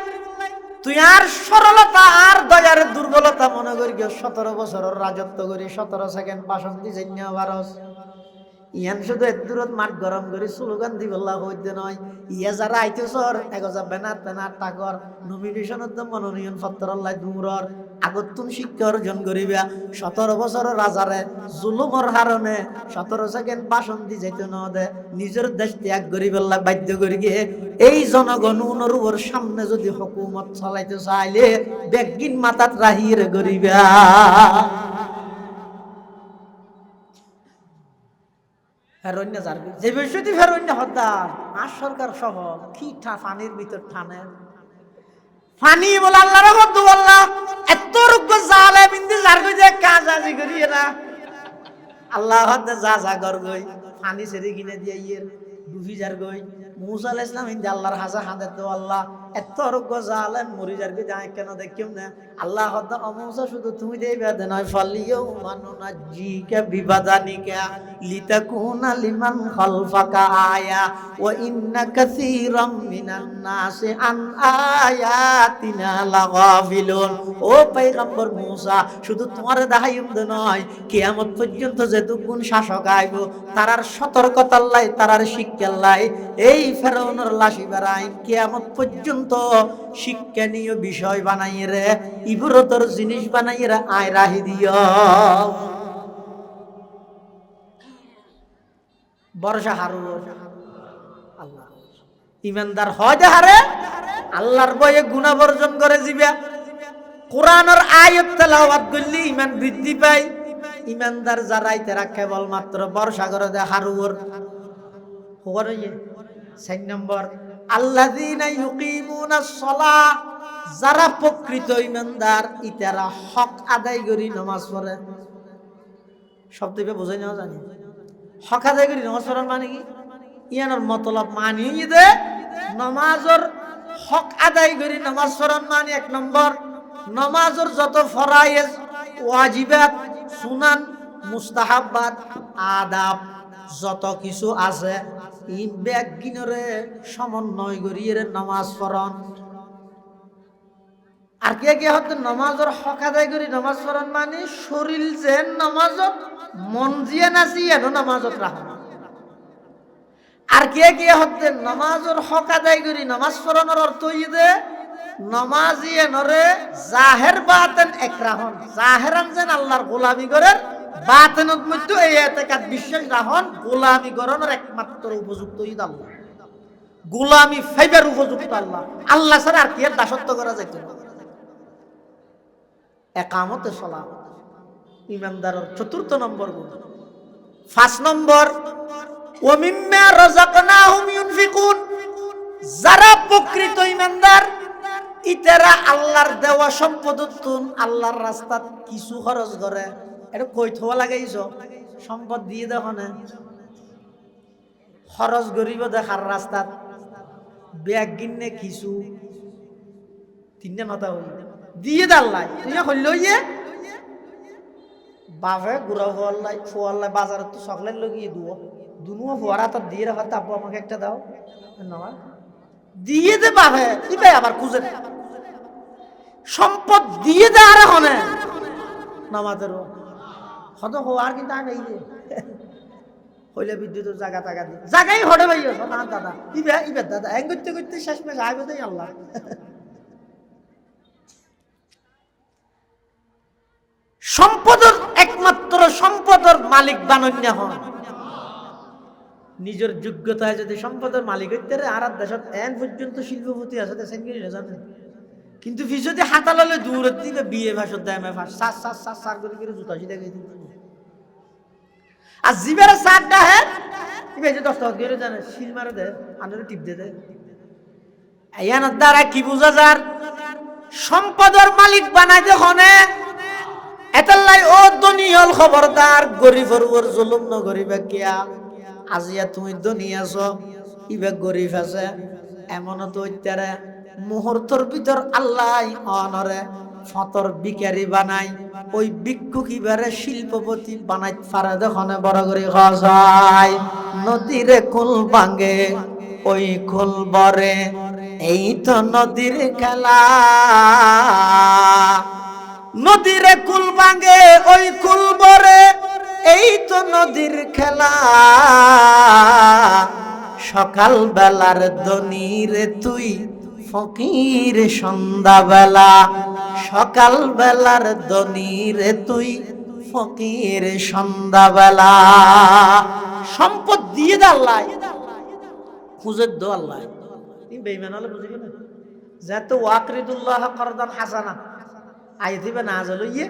তুই আর সরলতা আর দয়ার দুর্বলতা মনে করি 17 বছরের রাজত্ব করি 17 সেকেন্ড ভাষণ দি জন্য ভারস ইয়ান শুধু দূরত মাঠ গরম করে স্লোগান দি বললা হইতে নয় ইয়া যারা আইতেছর এগজা ব্যানার ট্যানার টাকর নমিনেশনত মনোনয়ন পত্র আল্লাহ দূরর আগতুন শিক্ষা অর্জন করিবা 17 বছরের রাজারে জুলুমর হারণে 17 সেকেন্ড ভাষণ দি যাইতে ন দে নিজের দেশ ত্যাগ করি বললা বাধ্য করি গিয়ে এই জনগণ অনুরূপর সামনে যদি হুকুমত চালাইতে চাইলে বেগিন মাথাত রাহির করিবা ফেরন্য যারবি যে বিষয়টি ফেরন্য হদ্দার আর সরকার সহ কি পানির ভিতর ঠানে পানি বলে আল্লাহর বন্ধু আল্লাহ এত রুগ্গ জালে বিন্দি যারগই যে কাজ আজি করি না আল্লাহ হদ্দে যা গরগই পানি ছেড়ে কিনে দিয়ে ইয়ের ডুবি যারগই মুসা আলাইহিস সালাম ইনদা আল্লাহর হাজা হাতে তো আল্লাহ এত রোগ জালেম মরিজারকে যায় কেন দেখিও না আল্লাহ হদ্দা অমৌসা শুধু তুমি দেই বেদে নয় ফলিও মানুনা জিকা বিবাদানিকা লিতাকুনা লিমান খালফাকা আয়া ওয়া ইন্না কাসীরাম মিনান নাসি আন আয়াতিনা লাগাফিলুন। ও পয়গম্বর মূসা শুধু তোমার দেখাইম দে নয় কিয়ামত পর্যন্ত যে দুগুণ শাসক আইব তারার সতর্কতা লাই তারার শিক্ষা লাই এই ফেরাউনের লাশি বেড়াই কিয়ামত পর্যন্ত শিক্ষণীয় বিষয় বানাই রে ইবরতর জিনিস বানাই রে আয় রাহি দিও। বর্ষা হারু আল্লাহ ইমানদার হয় হারে আল্লাহর বয়ে গুনাহ বর্জন করে যাবে কোরআনের আয়াত তেলাওয়াত করলে ঈমান বৃদ্ধি পায়। ইমানদার যারাই তারা কেবল মাত্র বর্ষা করে দে হারুর হওয়ার ইয়ে 4 নম্বর আল্লাযীনা ইউকিমুনাস সালাহ যারা প্রকৃত ইমানদার ইতারা হক আদায় করি নামাজ পড়ে। শব্দকে বোঝাই না জানি হক আদায় করি নামাজ পড়ার মানে কি ইয়ানোর মতলব মানিয়ে দে নামাজের হক আদায় করি নামাজ পড়ার মানে 1 নম্বর নামাজের যত ফরায়েজ ওয়াজিবাত সুনান মুস্তাহাব্বাত আদাব যত কিছু আছে ই ব্যাগিনরে সমন্বয় করিয়ে নামাজ পড়ন। আর কে কে হতে নামাজের হক আদায় করি নামাজ পড়ন মানে শরীর যে নামাজত মন জিয়ে নাচি এনো নামাজত রাখ। আর কে কে হতে নামাজের হক আদায় করি নামাজ পড়ানোর অর্থ ইদে নামাজি এনরে জাহের বাতেন একরাহন জাহেরান যেন আল্লাহর গোলামি করেন বাতেনত মধ্যে এই এতেকাদ বিশ্বাস রাহন গোলামি করানোর একমাত্র উপযুক্ত ঈদ আল্লাহ গোলামি ফাইবার উপযুক্ত আল্লাহ আল্লাহ ছাড়া আর কি এর দাসত্ব করা যায় না। একামতে সালাত ইমানদারের 4th নম্বর গুণ। 5 নম্বর ওয়া মিম্মা রাযাকনাহুম ইউনফিকুন যারা প্রকৃত ইমানদার ইতারা আল্লাহর দেওয়া সম্পদতুন আল্লাহর রাস্তাত কিছু খরচ করে। এটা কই থোয়া লাগাইছো সম্পদ দিয়ে দেখো না খরচ করিব দেখার রাস্তাত ব্যাগ কিনে কিছু 3 মাথা হই দিয়ে দাল্লাই তুই হইল ইয়ে বাপে গুড়া ফোয়াল্লাই বাজারে তো চকলেট লগিয়ে দুও দুনুও ফোয়ারা তো দিয়ে রাখা তাপো আমাকে একটা দাও না দিয়ে দে বাপে ইবে আবার খুঁজে সম্পদ দিয়ে দে আর হনে নামাজেরও হত হওয়ার কিন্তু আর নেই যে হইলে বিদ্যুতের জায়গা টাকা দিয়ে জায়গায় হটে ভাই না দাদা ইবে ইবে দাদা এক করতে করতে শেষ মেশ আইবে তাই আল্লাহ। সম্পদের একমাত্র সম্পদের মালিক বানন্যা হন নিজের যোগ্যতায় যদি সম্পদের মালিক হইতে আর দেশত এন পর্যন্ত শিল্পপতি আছে দেশেন কি জানেন কিন্তু যদি হাতালালে দূরের দিকে বিয়ে ভাষণ দেয় আমি ভাষ সার সার সার সার করে করে জুতা সিধা গিয়ে দিতে আর জিবের সারটা হ্যাঁ ইবে যে 10 টাকা করে জানে শিল মারে দে আন্ডারে টিপ দে দে আয়ানোর দ্বারা কি বুঝা যার সম্পদের মালিক বানাই দে হনে এতাল্লাই ও দুনিয়াল খবরদার গরিবের উপর জুলুম ন গরিবে কিয়া আজিয়া তুমি দুনিয়া আছো ইবে গরিব আছে এমন তো ইত্যারে মুহূর্তের ভিতর আল্লাহ অনরে ফতর বিকারি বানাই ওই ভিক্ষুক ইবারে শিল্পপতি বানাই পারে দেখনে বড় করে খায় নদীরে কুল ভাঙে ওই কুল বরে এই তো নদীর খেলা নদীরে কুল ভাঙে ওই কুল বরে এই তো নদীর খেলা সকাল বেলার দনিরে তুই ফকির সন্ধ্যা বেলা সকাল বেলার দনিরে তুই ফকির সন্ধ্যা বেলা সম্পদ দিয়ে দে আল্লাহ খুঁজে দো আল্লাহ তুমি বেঈমান হলে বুঝিবে না যাতে ওয়াকরিদুল্লাহ করদান হাসানা আইতিবে না জলইয়ে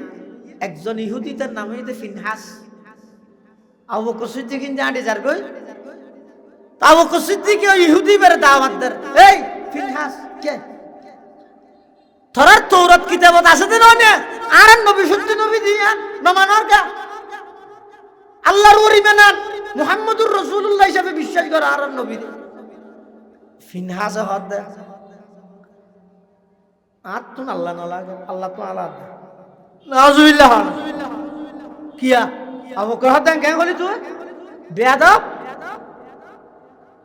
একজন ইহুদি তার নাম হইতে ফিনহাস আবু বকর সিদ্দিক জানি যার কই আবু বকর সিদ্দিক ইহুদি বেরে দাওয়াত দেন এই ফিনহাস কে তোরার তৌরাত কিতাবত আছে দেন না আর নবী সত্য নবী দিয়া নমানোর কা আল্লাহর ওলি মানান মুহাম্মদুর রাসূলুল্লাহ হিসেবে বিশ্বাস করে আর নবী ফিনহাস হদ আর তো আল্লাহ না লাগে, আল্লাহ তো আলাদা। নাউজুবিল্লাহ। কিয়া আবু কহাদান কেন বলি তুই বেয়াদব?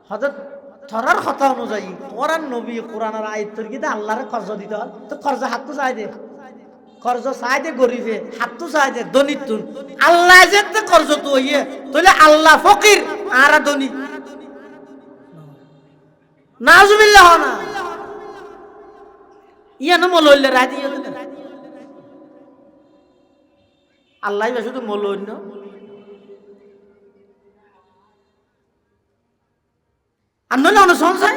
হযরত থরার কথা অনুযায়ী কোরআন নবী কোরআনের আয়াতের কি আল্লাহরে কর্জ দিতে হয়, তো কর্জ হাত তো চাই দে, কর্জ চাই দে গরিবে, হাত তো চাই দে দনিত তুন। আল্লাহ যে কর্জ তো হইয়ে তাহলে আল্লাহ ফকির আর ধনী। নাউজুবিল্লাহ। না ইয়ানো মলইলে রাজি হতে না, আল্লাহ শুধু মলইন আর নইলে অনুসরণ চাই।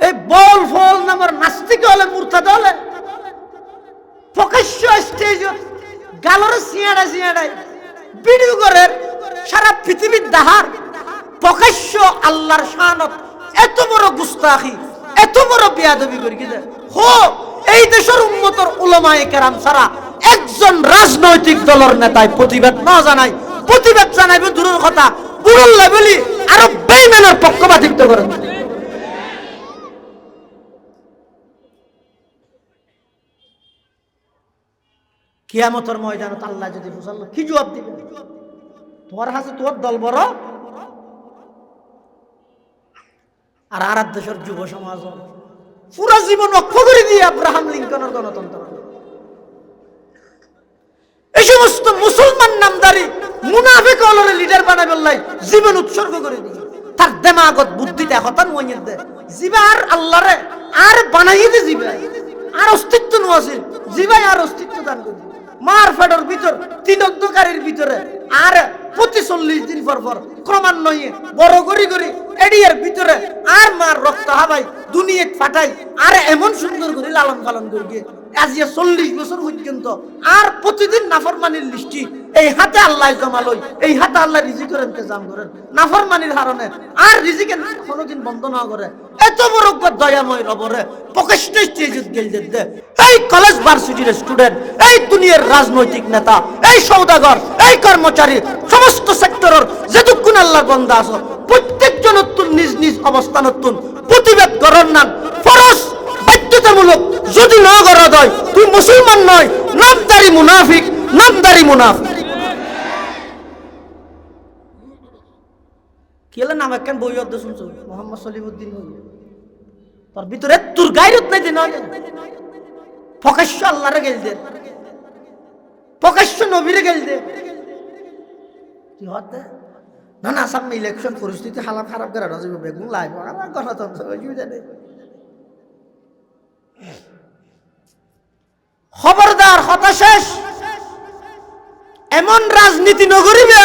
এই বল ফল নামের নাস্তিক হলে মুরতাদ হলে প্রকাশ্য স্টেজ গালরে সিয়াড়া সিয়াড়াই ভিডিও করে সারা পৃথিবীর দাহার প্রকাশ্য আল্লাহর শানত এত বড় গুস্তাখি, এত বড় বেয়াদবি করি কি হো এই দেশের উম্মতের উলামায়ে কেরাম ছাড়া একজন রাজনৈতিক দলের নেতায় প্রতিবাদ না জানায়, প্রতিবাদ জানাইবে দূরের কথা বুড়ল লেভেলি আরো বেঈমানের পক্ষপাতিত্ব করেন। কিয়ামতের ময়দানে আল্লাহ যদি বুঝাল্লাহ কি জবাব দিবে? তোমার হাতে তোর দল বড় আর আর দেশের যুব সমাজ পুরো জীবন অক্ষ করে দিয়ে আব্রাহাম লিঙ্কনের গণতন্ত্র। এই সমস্ত মুসলমান নামদারি মুনাফিক হলরে লিডার বানাবে লাই জীবন উৎসর্গ করে দিয়ে তার দেমাগত বুদ্ধিটা হতান ওয়াইয়ে দে জিবা আর আল্লাহরে আর বানাইয়ে দে জিবা আর অস্তিত্ব নছিল জিবাই আর অস্তিত্ব দান করে মার ফেডর ভিতর তিন অন্ধকারের ভিতরে আর প্রতি 40 দিন পর পর ক্রমান্বয়ে বড় করি করি এডিয়ার ভিতরে আর মার রক্ত হাবাই দুনিয়া ফাটাই আর এমন সুন্দর করে লালন পালন করি গিয়ে আজিয়া 40 বছর পর্যন্ত আর প্রতিদিন নাফরমানির লিস্টি এই হাতে আল্লাহ জমালই, এই হাতে আল্লাহ রিজিকের ইন্তজাম করেন নাফরমানির কারণে আর রিজিকের কোনোদিন বন্ধ না করে এত বড় দয়াময় রবরে প্রকাশ্য স্টেজে গেল দে এই কলেজ ভার্সিটির স্টুডেন্ট, এই দুনিয়ার রাজনৈতিক নেতা, এই সওদাগর, এই কর্মচারী সমস্ত সেক্টরের যেটুকুন আল্লাহর বান্দা আছে প্রত্যেকজন নিজ নিজ অবস্থানতুন প্রতিবাদ করার নাম ফরজ বাধ্যতামূলক। যদি না করা হয় তুই মুসলমান নয়, নামদারি মুনাফিক, নামদারি মুনাফিক। কি হলো নাম একখান বই অর্ধ শুনছো মোহাম্মদ সলিমউদ্দিন তোর ভিতরে তোর গায়রত নাই দিন প্রকাশ্য আল্লাহরে গেল দে, প্রকাশ্য নবীরে গেল দে। কি হতে না না সামনে ইলেকশন পরিস্থিতি হালাত খারাপ করে রাজীব বেগুন লাইব আর গণতন্ত্র জানে। খবরদার হতা শেষ। এমন রাজনীতি নগরিবে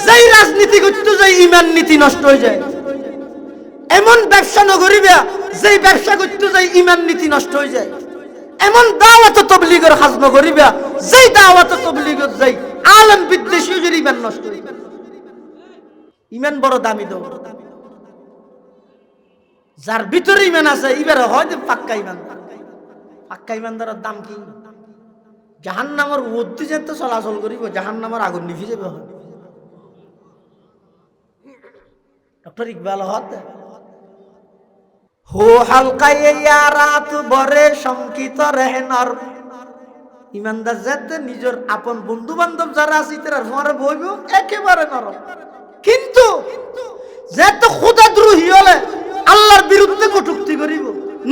যেই রাজনীতি করতে যাই ইমান নীতি নষ্ট হয়ে যায়, এমন ব্যবসা নগরিবে যেই ব্যবসা করতে যাই ইমান নীতি নষ্ট হয়ে যায়, এমন দাওয়াত তবলিগের কাজ নগরিবে যেই দাওয়াত তবলিগের যাই আলেম বিদ্বেষী যদি ইমান নষ্ট হয়ে যায়। ইমান বড় দামি দাও, যার ভিতরে ইমান আছে এবার হয়তো পাক্কা ইমান। পাক্কা ইমানদারের দাম কি? জাহান্নামের উদ্দি যেতে চলাচল করিব, জাহান্নামের আগুন নিভি যাবে। ডক্টর ইকবাল হতে হো হালকায়ে রাত বরে শঙ্কিত রেহনর। ইমানদার যেতে নিজের আপন বন্ধু বান্ধব যারা আছে তারা ফরে বইব একেবারে নরম, কিন্তু যেতে খোদাদ্রোহী হলে আল্লাহর বিরুদ্ধে কটূক্তি করিব,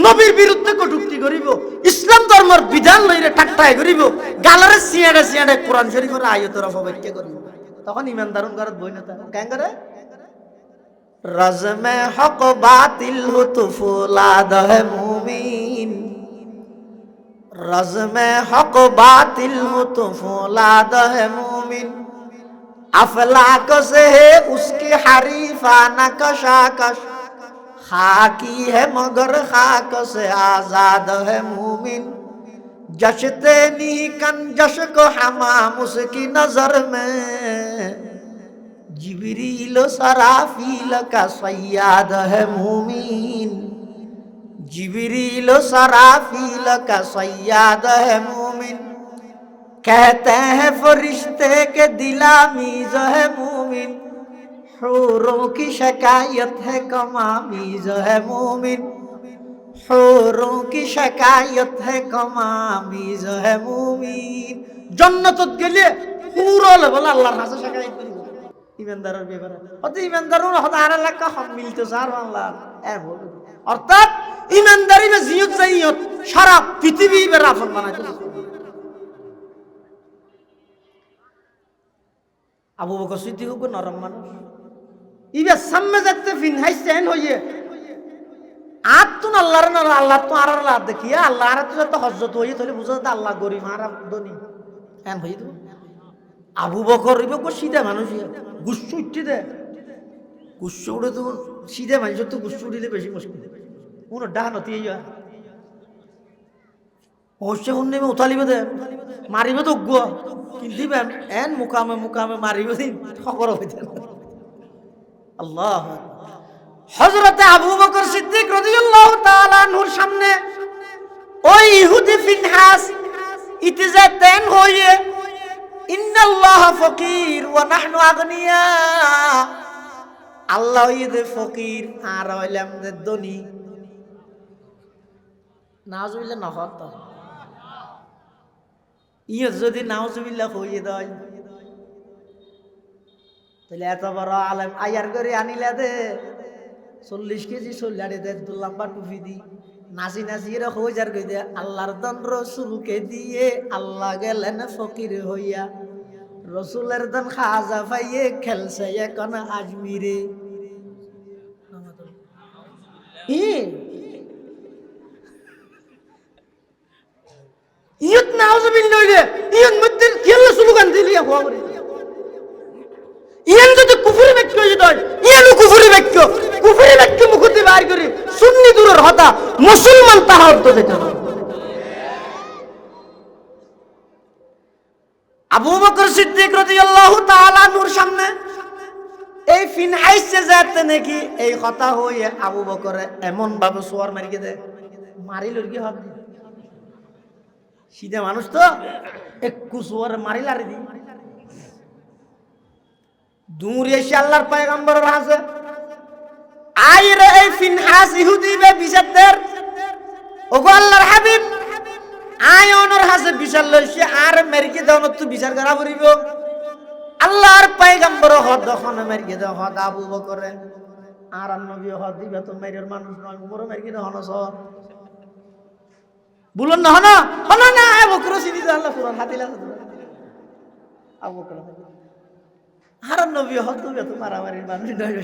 নবীর বিরুদ্ধে কটূক্তি করিব, ইসলাম ধর্মের বিধান লইরে ঠাট্টাই করিব, গালারে সিয়াড়ে সিয়াড়ে কোরআন শরীফের আয়াতের অপব্যাখ্যা করিব, তখন ইমানদারুন ঘরত বই না থাকে কেন করে? রজমে হক বাতিল হুতু ফুলাদ হে মুমিন, রজমে হক বাতিল হুতু ফুলাদ হে মুমিন, अफलाक से है उसकी हरीफाना कशाकश, खाकी है मगर खाक से आजाद है मूमिन, जशते नी कन जश को हमाम उसकी नजर में, जिब्रील सराफील का सय्याद है मूमिन, जिब्रील सराफील का सय्याद है मूमिन, कहते हैं फरिश्ते के दिलामीज है मूमिन, हूरों की शिकायत है कमामीज है मूमिन, হুরুं কি শিকায়ত হে কমামিজ হে মুমিন। জান্নাতত গেলে হুরল বলে আল্লাহর কাছে শিকায়ত করিব ইমানদারের ব্যাপারে। অত ইমানদারও হদা আর এলাকা সব মিলতে চার বাংলা অর্থাৎ ইমানদারি বে জিয়ত যাইয়ত সারা পৃথিবী বে রাফন বানাইতে। আবু বকর সিদ্দিক খুব নরম মানুষ। ইবে সামনে যাতে ফিনহাইছেন হইয়ে আতুন আল্লাহর না আল্লাহ তো আর আল্লাহ দেখিয়া আল্লাহ আর তো যত হযরত হইয়ে তাহলে বুঝা যায় আল্লাহ গরিব আর ধনী এন হই তো। আবু বকর ইবে কো সিধা মানুষ গুচ্ছু উঠতে দে গুচ্ছু উড়ে তো সিধা মানুষ তো গুচ্ছু উড়িলে বেশি মুশকিল কোন ডাহানতি ইয়া অবশ্য কোন নেমে উঠালিবে দে মারিবে তো গো কিন্তু এন মুকামে মুকামে মারিবে দিন খবর হইতে আল্লাহ। হযরত আবু বকর সিদ্দিক রাদিয়াল্লাহু তাআলা আনহুর সামনে ওই ইহুদি ফিনহাস ইতিজাতেন হয়ে ইন্নাল্লাহা ফকির ওয়া নাহনু আগনিয়া, আল্লাহ ইদে ফকির আর হইলাম দে ধনী। নাউজুবিল্লাহ নফত ইয়ে যদি নাউজুবিল্লাহ হইয়ে দেয় তাহলে এত বড় আলেম আয়ার করে আনিলা দে 40 কেজি সোল্লাড়ে দে দুল্লাম্বা টুপি দি নাচি নাচি এরা হয়ে যার কই দে আল্লাহর দন রসুলকে দিয়ে আল্লাহ গেলেন ফকির হইয়া, রসুলের দন খাজা পাইয়ে খেলছে এখন আজমিরে। ইয়ত নাউজুবিল্লাহ হইলে ইয়ত মধ্যে খেললে স্লোগান দিলিয়া হওয়া করে ইয়ান যদি কুফরি বাক্য হয়ে যায় ইয়ান কুফরি বাক্য মুখতে বাইর করে সুন্নি দূরের হতা মুসলমান তাহার তো যেতে হবে। আবু বকর সিদ্দিক রাদিয়াল্লাহু তাআলা আনহুর সামনে এই ফিনহাইসে যাতে নাকি এই কথা হয়ে আবু বকর এমন ভাবে সোয়ার মারিয়ে দেয় মারিল কি হবে সিধা মানুষ তো একটু সোয়ার মারিল আর দি দূর এসে আল্লাহর পয়গম্বরের কাছে আইরে এই ফিনহাস ইহুদি বে বিচারদের ওগো আল্লাহর হাবিব আয় ওনর কাছে বিচার লইছে আর মেরকে দাও তো বিচার করা করিব। আল্লাহর পয়গম্বর হদ খনে মেরকে দাও হদ আবু বকরে আর নবী হদ দিবে তো মেরের মানুষ নয় উমর মেরকে দাও হনস বলুন না হনা হনা না আবু বকর সিদি আল্লাহ কুরআন হাতিলা আবু বকর আর নবী হত তো মারামারির মানুষ নয়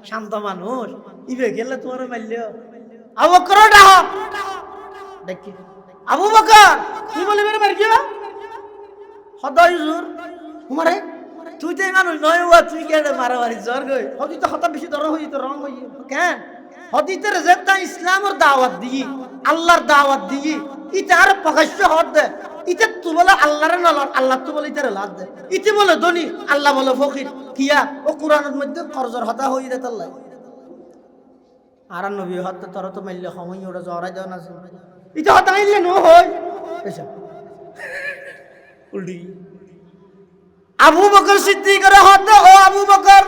শান্ত মানুষ ইবে গেলে তোমার মারলেও আবু বকর ডাহ দেখি আবু বকর তুই বলে মেরে মার গিয়া হদাই হুজুর উমারে তুই তো মানুষ নয় ও তুই কেন মারামারি জ্বর গই হদি তো হতা বেশি দর হই তো রং হই কেন হদি তো রেজেতা ইসলামের দাওয়াত দিই আল্লাহর দাওয়াত দিই ইতে আর প্রকাশ্য হদ দে ইতে তু বলে আল্লাহর নলর আল্লাহ তু বলে ইতারে লাভ দে ইতে বলে ধনী আল্লাহ বলে ফকির কিয়া ও কোরআনের মধ্যে করজর হতা হই দে তাল্লাই আর নবী হত তোর তো মাইলে সময় ওরা জড়াই দেও না ইতে হতা মাইলে ন হই এসা উল্টি আবু বকর সিদ্দিকের হত ও আবু বকর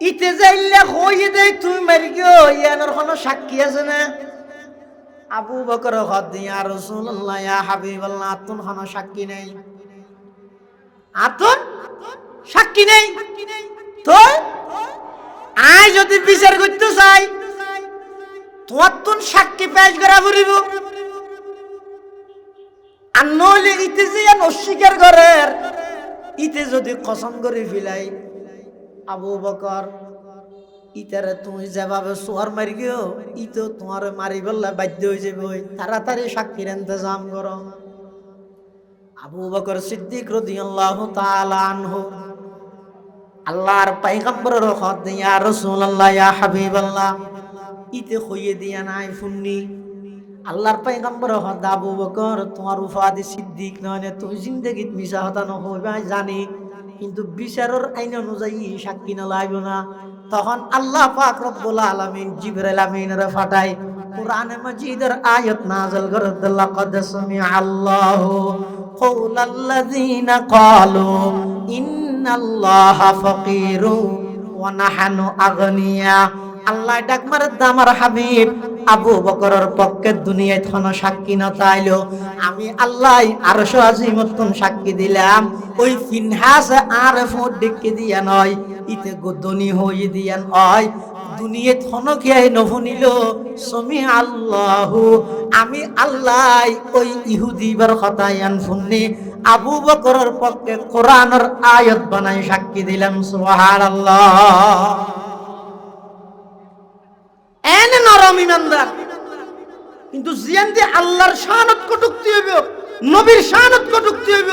ইতে যাইলে হই দে তুই মারি গো ইয়ানোর কোনো সাক্ষী আছে না? আবু বকর হদ ইয়া রাসূলুল্লাহ ইয়া হাবিবাল্লাহ আতুন খানা সাক্ষী নেই আতুন সাক্ষী নেই তো আই যদি বিচার করতে চাই তোমার তুন সাক্ষী পেশ করা পড়িব আর নইলে ইতে যে অস্বীকার করের ইতে যদি কসম করে ফিলাই আবু বকর ইতারে তুমি যেভাবে সোয়ার মারি গিয়েও ইতো তোমার মারি বললে বাধ্য হয়ে যাবে তাড়াতাড়ি সাক্ষীর ইন্তজাম করো। আবু বকর সিদ্দিক রাদিয়াল্লাহু তাআলা আনহু আল্লাহর পয়গম্বরের হদ ইয়া রাসূলুল্লাহ ইয়া হাবিবাল্লাহ ইতে কইয়ে দিয়া নাই ফুন্নি আল্লাহর পয়গম্বরের হদ আবু বকর তোমার উপাধি সিদ্দিক নয় তুই জিন্দেগীত মিছা হতা নহইবা জানি কিন্তু বিচারের আইন অনুযায়ী সাক্ষী না লাগবে না। তখন আল্লাহ পাক রব্বুল আলামিন জিবরাইল আমিনের ফাটাই কোরআনে মাজিদের আয়াত নাযিল করে লাকাদ সামিআ আল্লাহু কওলাল্লাযিনা ক্বালু ইন্নাল্লাহা ফাকীরু ওয়া নাহনু আগনিয়া আল্লাহ ডাক মারে আমার হাবিব আবু বকরের পক্ষে দুনিয়ায় থন সাক্ষী না তাইলো আমি আল্লাহ আরশ আজিমতুন সাক্ষী দিলাম ওই ফিনহাস আর ফোট ডেকে দিয়া নয় ইতে গদনি হই দিয়ান হয় দুনিয়ায় থন খেয়ে নভনিল সমি আল্লাহু আমি আল্লাহ ওই ইহুদিবার কথায়ান শুননি আবু বকরের পক্ষে কোরআনের আয়াত বানাই সাক্ষী দিলাম সুবহানাল্লাহ। এনে নরম ইমানদার কিন্তু জিয়ান্তি আল্লাহর শানত কটুক্তি হইব নবীর শানত কটুক্তি হইব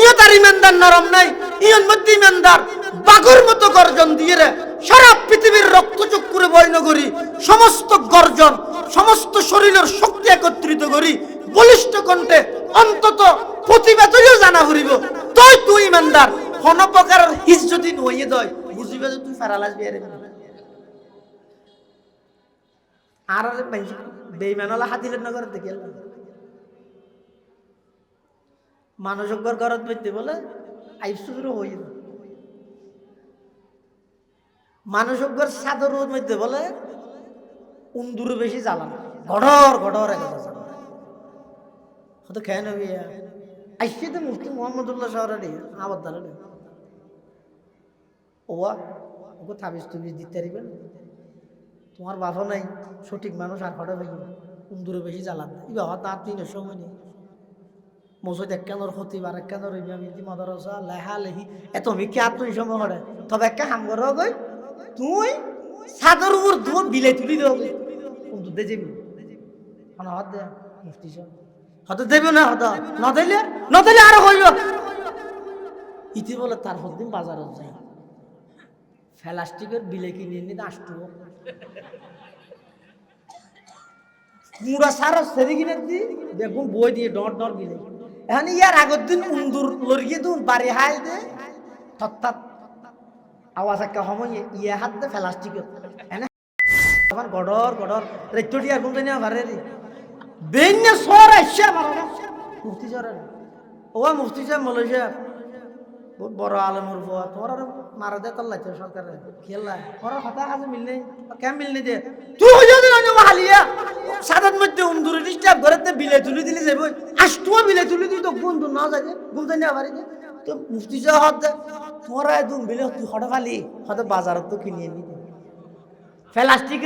ইয়া তার ইমানদার নরম নাই ইয়ন মধ্যে ইমানদার বাঘের মতো গর্জন দিয়ে রে সারা পৃথিবীর রক্তচক্ষুরে বর্ণ করি সমস্ত গর্জন সমস্ত শরীরের শক্তি একত্রিত করি বলিষ্ঠ কণ্ঠে অন্তত প্রতিবাদও জানা করিব তুই ইমানদার কোন প্রকারের ইজ্জতি নইয়ে দয় বুঝিবে যে তুই ফারালাস বিয়ারে আর বেইমানলা হাতিলের নগর দেখে মানুষজ্ঞর ঘরত বইতে বলে আইসুর হই মানুষজ্ঞর সাদর মধ্যে বলে উন্দুর বেশি জ্বালান ঘটর ঘটর হয়তো খেয়ে নেবি আইসি তো মুফতি মোহাম্মদুল্লাহ শহরে আবার দাঁড়ালে ওয়া ওকে থাবিস তুবিস দিতে পারিবেন তোমার বাবা নাই সঠিক মানুষ আর হঠাৎ হইব উন্দুরে বেশি জ্বালান ই বাবা তার তিনের সময় নেই মসজিদ একখানোর ক্ষতি বার একখানোর ইমামিতি মাদ্রাসা লেহা লেহি এত মিকে আর তুই সময় হরে তবে একটা হাম কর গই তুই ছাদের উপর দুটো বিলে তুলি দেব উন্দুর দে যাবি হাত দে মুফতি সাহেব হয়তো দেবে না হয়তো না দিলে আরো হইব ইতি বলে তার দিন বাজারত যাই প্লাস্টিকের বিলে কিনে নিয়ে আসতো পুরা সারা সেরে কিনে দি দেখুন বই দিয়ে ডর ডর বিলে এখন ইয়ার আগের দিন উন্দুর লড়িয়ে দিন বাড়ি হাই দে তৎ আওয়াজ একটা সময় ইয়ে হাত দে প্লাস্টিকের আমার গড়র গড়র রেট্টি আর কোন জানি ভারে রে বেন্যা সর আইসা মারা মুফতি সাহেব ও মুফতি সাহেব মৌলভী সাহেব বহুত বড় আলমর বুয়া তোমার আর মারা দে তার লাগছে সরকারের খেলা ওরা কথা কাজে মিললে কেন মিলনি দে তুই হয়ে যাবি না হালিয়া সাদাত মধ্যে উন্দুরে ডিস্টার্ব ঘরেতে বিলে তুলি দিলি যাবো আষ্টুয়া বিলে তুলি দিই তো বন্ধু না যাবে বলতে না পারি তো মুফতি সাহেব হাত দে তোমার একদম বিলে তুই হঠাৎ খালি হয়তো বাজারত তো কিনে নিবি প্লাস্টিক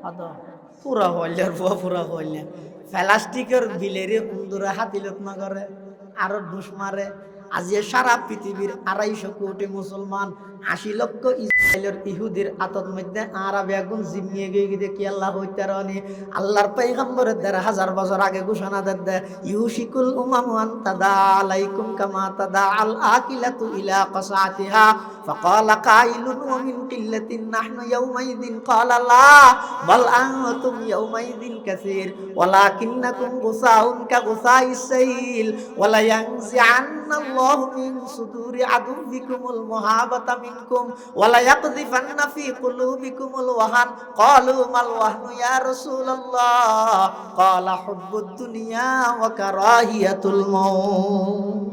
হয়তো পুরা হইলের বুয়া পুরা হইলে প্লাস্টিকের বিলেরে উন্দুরে হাতিলত না করে আরো ডুস মারে আজি সারা পৃথিবীর 250 কোটি মুসলমান 80 লক্ষ ইসরায়েলের ইহুদির আতত মধ্যে আরব আগুন জিমিয়ে গিয়ে কি আল্লাহ হইতারনি আল্লাহর পয়গম্বরের 1000 বছর আগে ঘোষণা দেন ইউশিকুল উমামু আন তাদা আলাইকুম কামা তাদা আল আকিলাতু ইলা কাসাতিহা ফাকালা কাইলুন ওয়া মিন কিল্লাতিন নাহনু ইয়াউমাইযিন ক্বালা লা বাল আনতুম ইয়াউমাইযিন কাসীর ওয়ালাকিন্নাকুম গুসাউন কা গুসাইস সাইল ওয়ালা ইয়ানজি'আন্না আল্লাহু মিন সুদুরি আদুবিকুমুল মুহাবাতা মিনকুম ওয়ালা ইয়াকযিফান্না ফি কুলুবিকুমুল ওয়াহান ক্বালু মাল ওয়াহনু ইয়া রাসূলুল্লাহ ক্বালা হুব্বুদ দুনিয়া ওয়া কারাহিয়াতুল মাউত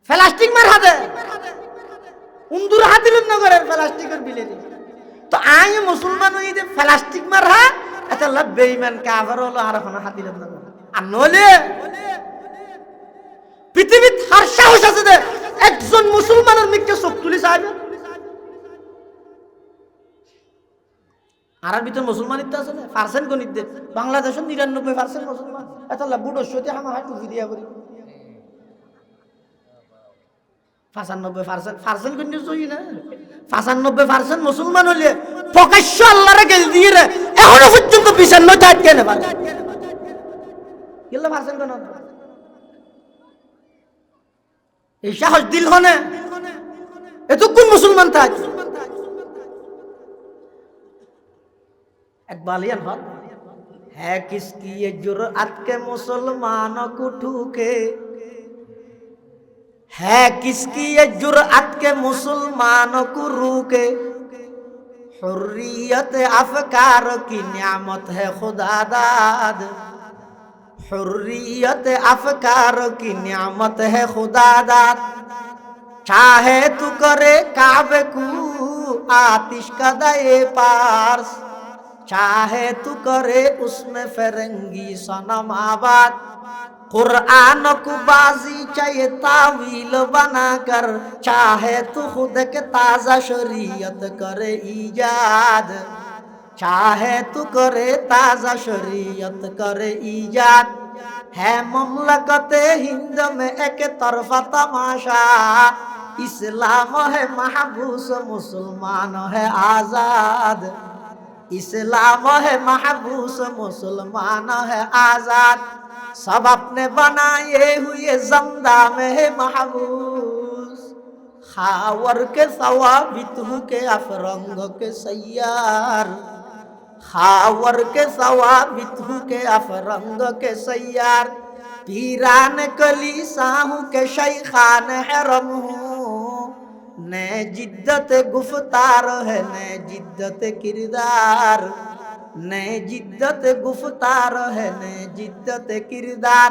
প্লাস্টিক মার হাতে উন্দুর হাতিলুন নগরের প্লাস্টিকের বিলে তো আই মুসলমান হই যে প্লাস্টিক মার হা এটা লা বেঈমান কাফের হলো আর কোন হাতিলুন নগর আর নলে পৃথিবীর হার সাহস আছে যে একজন মুসলমানের মিকে চোখ তুলি চাইবে আর ভিতর মুসলমান ইত্তা আছে না পার্সেন্ট গণিত দে বাংলাদেশের 99% মুসলমান এটা লা বুড়ো সতে হামা হাই টুপি দিয়া করি 95% কিন্তু জয়ী না 95% মুসলমান হলে প্রকাশ্য আল্লাহরে গেল দিয়ে রে এখনো পর্যন্ত বিচার নয় তাই কেন ভাই গেলে পার্সেন্ট কোন এই সাহস দিল হনে এত কোন মুসলমান থাক এক বালিয়ান হল হ্যাঁ কিসকি ये जुर्अत के मुसलमानों को ठूके है किसकी ये जुर्अत के मुसलमानों को रूके हुर्रियत अफकार की नियामत है खुदादाद हुर्रियत अफकार की नियामत है खुदादाद चाहे तू करे काबे को आतिश का दाए पार्स चाहे तू करे उसमें फिरंगी सनम आबाद कुरान को बाजी चाहिए तावील बनाकर चाहे तू खुद के ताजा शरीयत करे ईजाद चाहे तू करे ताजा शरीयत करे ईजाद है ममलकते हिंद में एक तरफा तमाशा इस्लाम है महबूस मुसलमान है आजाद इस्लाम है महबूस मुसलमान है आजाद सब अपने बनाए हुए जमदा में है महबूस खावर के सवाबित हूँ के अफरंग के सैयार खावर के सवाबित हूँ के अफरंग के सैयार पीरान कली साहू के शैखान हरम हूँ ने जिद्दत गुफ्तार है ने जिद्दत किरदार ने जिद्दत गुफ्तार है ने जिद्दत किरदार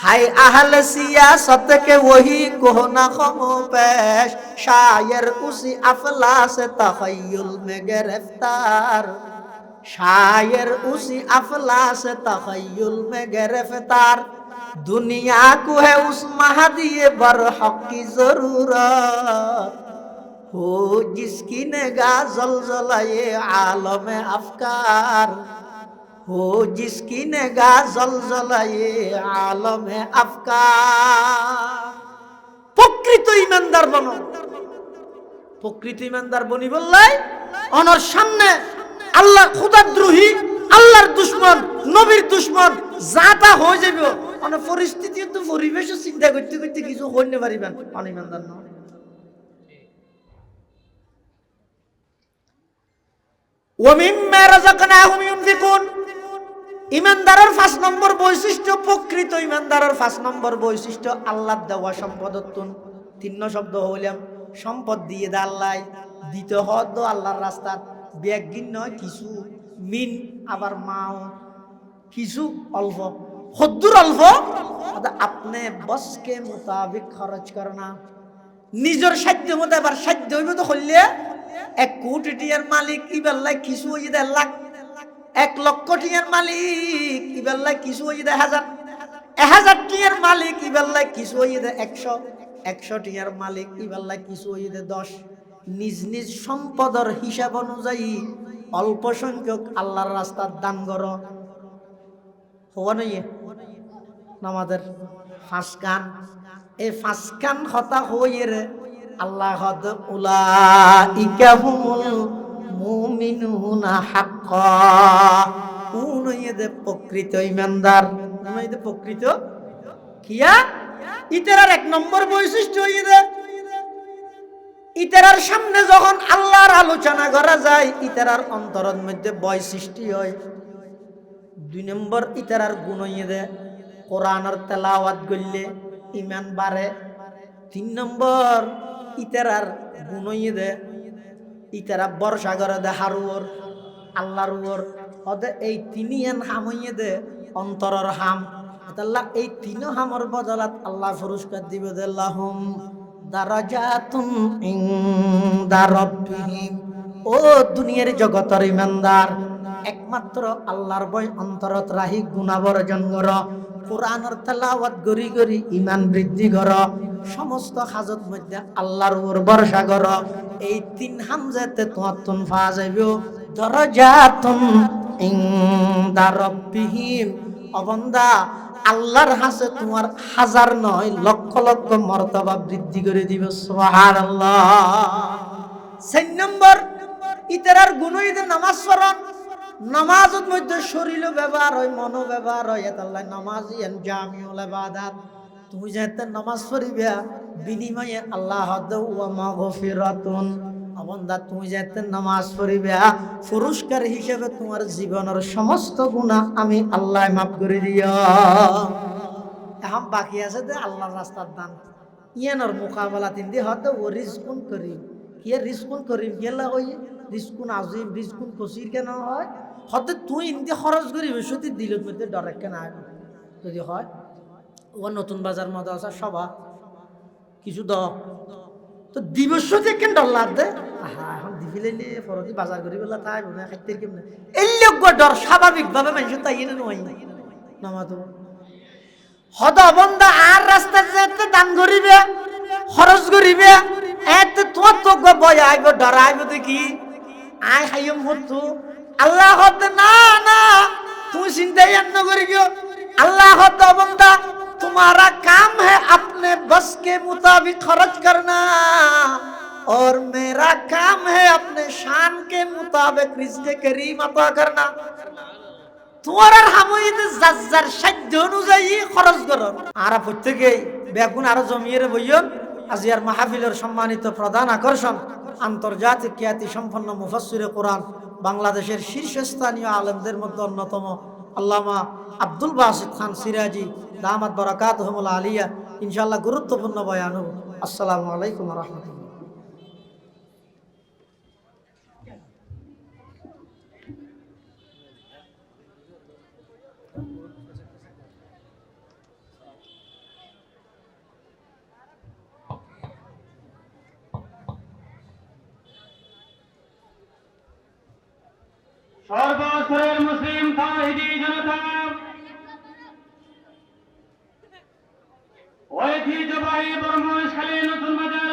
हाय अहल सियासत के वही कोहना खमो पेश शायर उसी अफला से तखय्युल में गिरफ्तार शायर उसी अफला से तखय्युल में गिरफ्तार दुनिया को है उस महदी बरहक की जरूरत हो जिसकी निगाह जलजलाए आलम अफकार हो जिसकी निगाह जलजलाए आलम अफकार প্রকৃত ইমানদার বনো প্রকৃত ইমানদার বনি বললাই অনর সামনে আল্লাহ খোদাদ্রোহী আল্লাহর দুশমন নবীর দুশমন জাতা হয়ে যাবে অনেক পরিস্থিতি তো পরিবেশ চিন্তা করতে করতে কিছু হইতে পারিবেন অনিমানদার না ওমিম্মা রাযাকনাহুম ইউনফিকুন ইমানদারের 5 নম্বর বৈশিষ্ট্য প্রকৃত ইমানদারের 5 নম্বর বৈশিষ্ট্য আল্লাহর দেওয়া সম্পদত্বন 3 শব্দ হইলাম সম্পদ দিয়ে দে আল্লাহ দিতে হদ আল্লাহর রাস্তায় ব্যাগিন নয় কিছু মিন আবার মাও কিছু অল্প হদ্দুর অল্প আপনি বসকে মোতাবিক খরচ করনা নিজের সাধ্য মতো আবার সাধ্য হইব তো হইলে 1 কোটি টিয়ার মালিক ইবেল্লাই কিছু হই দে লাখ 1 লক্ষ টিয়ার মালিক ইবেল্লাই কিছু হই দে হাজার 1000 টিয়ার মালিক ইবেল্লাই কিছু হই দে 100 টিয়ার মালিক ইবেল্লাই কিছু হই দে 10 নিজ নিজ সম্পদের হিসাব অনুযায়ী অল্প সংখ্যক আল্লাহর রাস্তার দান করো হওয়া নয় আমাদের 5 কান এই 5 কান কথা হইয়ে রে আল্লাহ হদ উলাইকা হুমুল মুমিনুনা হাক্কা উনয়ে দে প্রকৃত ইমানদার উনয়ে দে প্রকৃত কিয়া ইতারার 1 নম্বর বৈশিষ্ট্য হইয়ে দে ইতারার সামনে যখন আল্লাহর আলোচনা করা যায় ইতারার অন্তরের মধ্যে ভয় সৃষ্টি হয় 2 নম্বর ইতারার গুণ হইয়ে দে কোরআনের তেলাওয়াত করলে ঈমান বাড়ে 3 নম্বর ইতারার গুণ হইয়ে দে ইতারা বর্ষা করে দে হারুর আল্লাহর উপর ওদে এই 3 হাম হইয়ে দে অন্তরের হাম আল্লাহ এই 3 হামর বদলাত আল্লাহ পুরস্কার দিবে দে লাহুম দারাজাতুন ইনদা রাব্বিহিম ও দুনিয়ার জগতের ইমানদার একমাত্র আল্লাহর ভয় অন্তরত রাহি গুনাহ বর্জন কর কোরআনের তেলাওয়াত গরি গরি ঈমান বৃদ্ধি কর সমস্ত হাজত মধ্যে আল্লাহর উপর ভরসা কর এই 3 হামজাতে তোমার তুন পাওয়া যাবে দারাজাতুন ইনদা রাব্বিহিম অবন্দা আল্লাহর হাসে তোমার হাজার নয় লক্ষ লক্ষ মর্তবা বৃদ্ধি করে দিবে সুবহানাল্লাহ 4 নম্বর ইতারার গুণ হইতে নামাজ পড়ন নামাজের মধ্যে শরীরও ব্যবহার হয় মনও ব্যবহার হয় আল্লাহ নামাজিয়ান জামিউল ইবাদাত তুমি যেতে নামাজ পড়িবে বিনিময়ে আল্লাহ ওয়া মাগফিরাতুন বন্দা তুমি যেতে নামাজ পড়িবে পুরস্কার হিসেবে তোমার জীবনের সমস্ত গুনাহ আমি আল্লাহ মাফ করে দিও এখন বাকি আছে যে আল্লাহর রাস্তার দান ইয়ানোর মোকাবেলা তিন দিয়ে হয়তো ও রিজকুন করিম কি রিজকুন করিম গেলা ওই রিজকুন আজিম রিজকুন কসির কেন হয় হয়তো তুই ইন্দি খরচ করিবে সত্যি দিলের মধ্যে ডরে কেন যদি হয় ও নতুন বাজার মাদ্রাসা সভা কিছু দ তো দিবস কেন ডর লাগ দে এখন মাহফিলে নিয়ে ফরদি বাজার করি বলা তাই মনে খাইতে কেমনে এই লোক ডর স্বাভাবিকভাবে মানুষ তাই এনে নয় নামাতো হদ বন্ধা আর রাস্তা যেতে দান করিবে খরচ করিবে এতে তোমার তো বয় আইব ডর আইব দেখি আয় খাইম হতো আল্লাহ হতে না না তুমি চিন্তা न करी गयो अल्लाह होता बंदा तुम्हारा काम है अपने बस के मुताबिक खर्च करना और मेरा काम है अपने शान के मुताबिक रिज़्क़ करीम अता करना তোমার হামুইতে জাজ্জার সাধ্য অনুযায়ী খরচ করো আর প্রত্যেকে বেগুন আর জমিয়ে বইয়ন আজিয়ার মাহফিলের সম্মানিত প্রধান আকর্ষণ আন্তর্জাতিক খ্যাতি সম্পন্ন মুফাসসিরে কোরআন বাংলাদেশের শীর্ষস্থানীয় আলেমদের মধ্যে অন্যতম আল্লামা আব্দুল বাসিত খান সিরাজি দামাত বারাকাতুহুল আলিয়া ইনশাআল্লাহ গুরুত্বপূর্ণ বয়ান। আসসালামু আলাইকুম ওয়া রাহমাতুল্লাহ। সর্বস্তরের মুসলিম তাওহীদি জনতা ঐতিহ্যবাহী বর্মশালী নতুন বাজার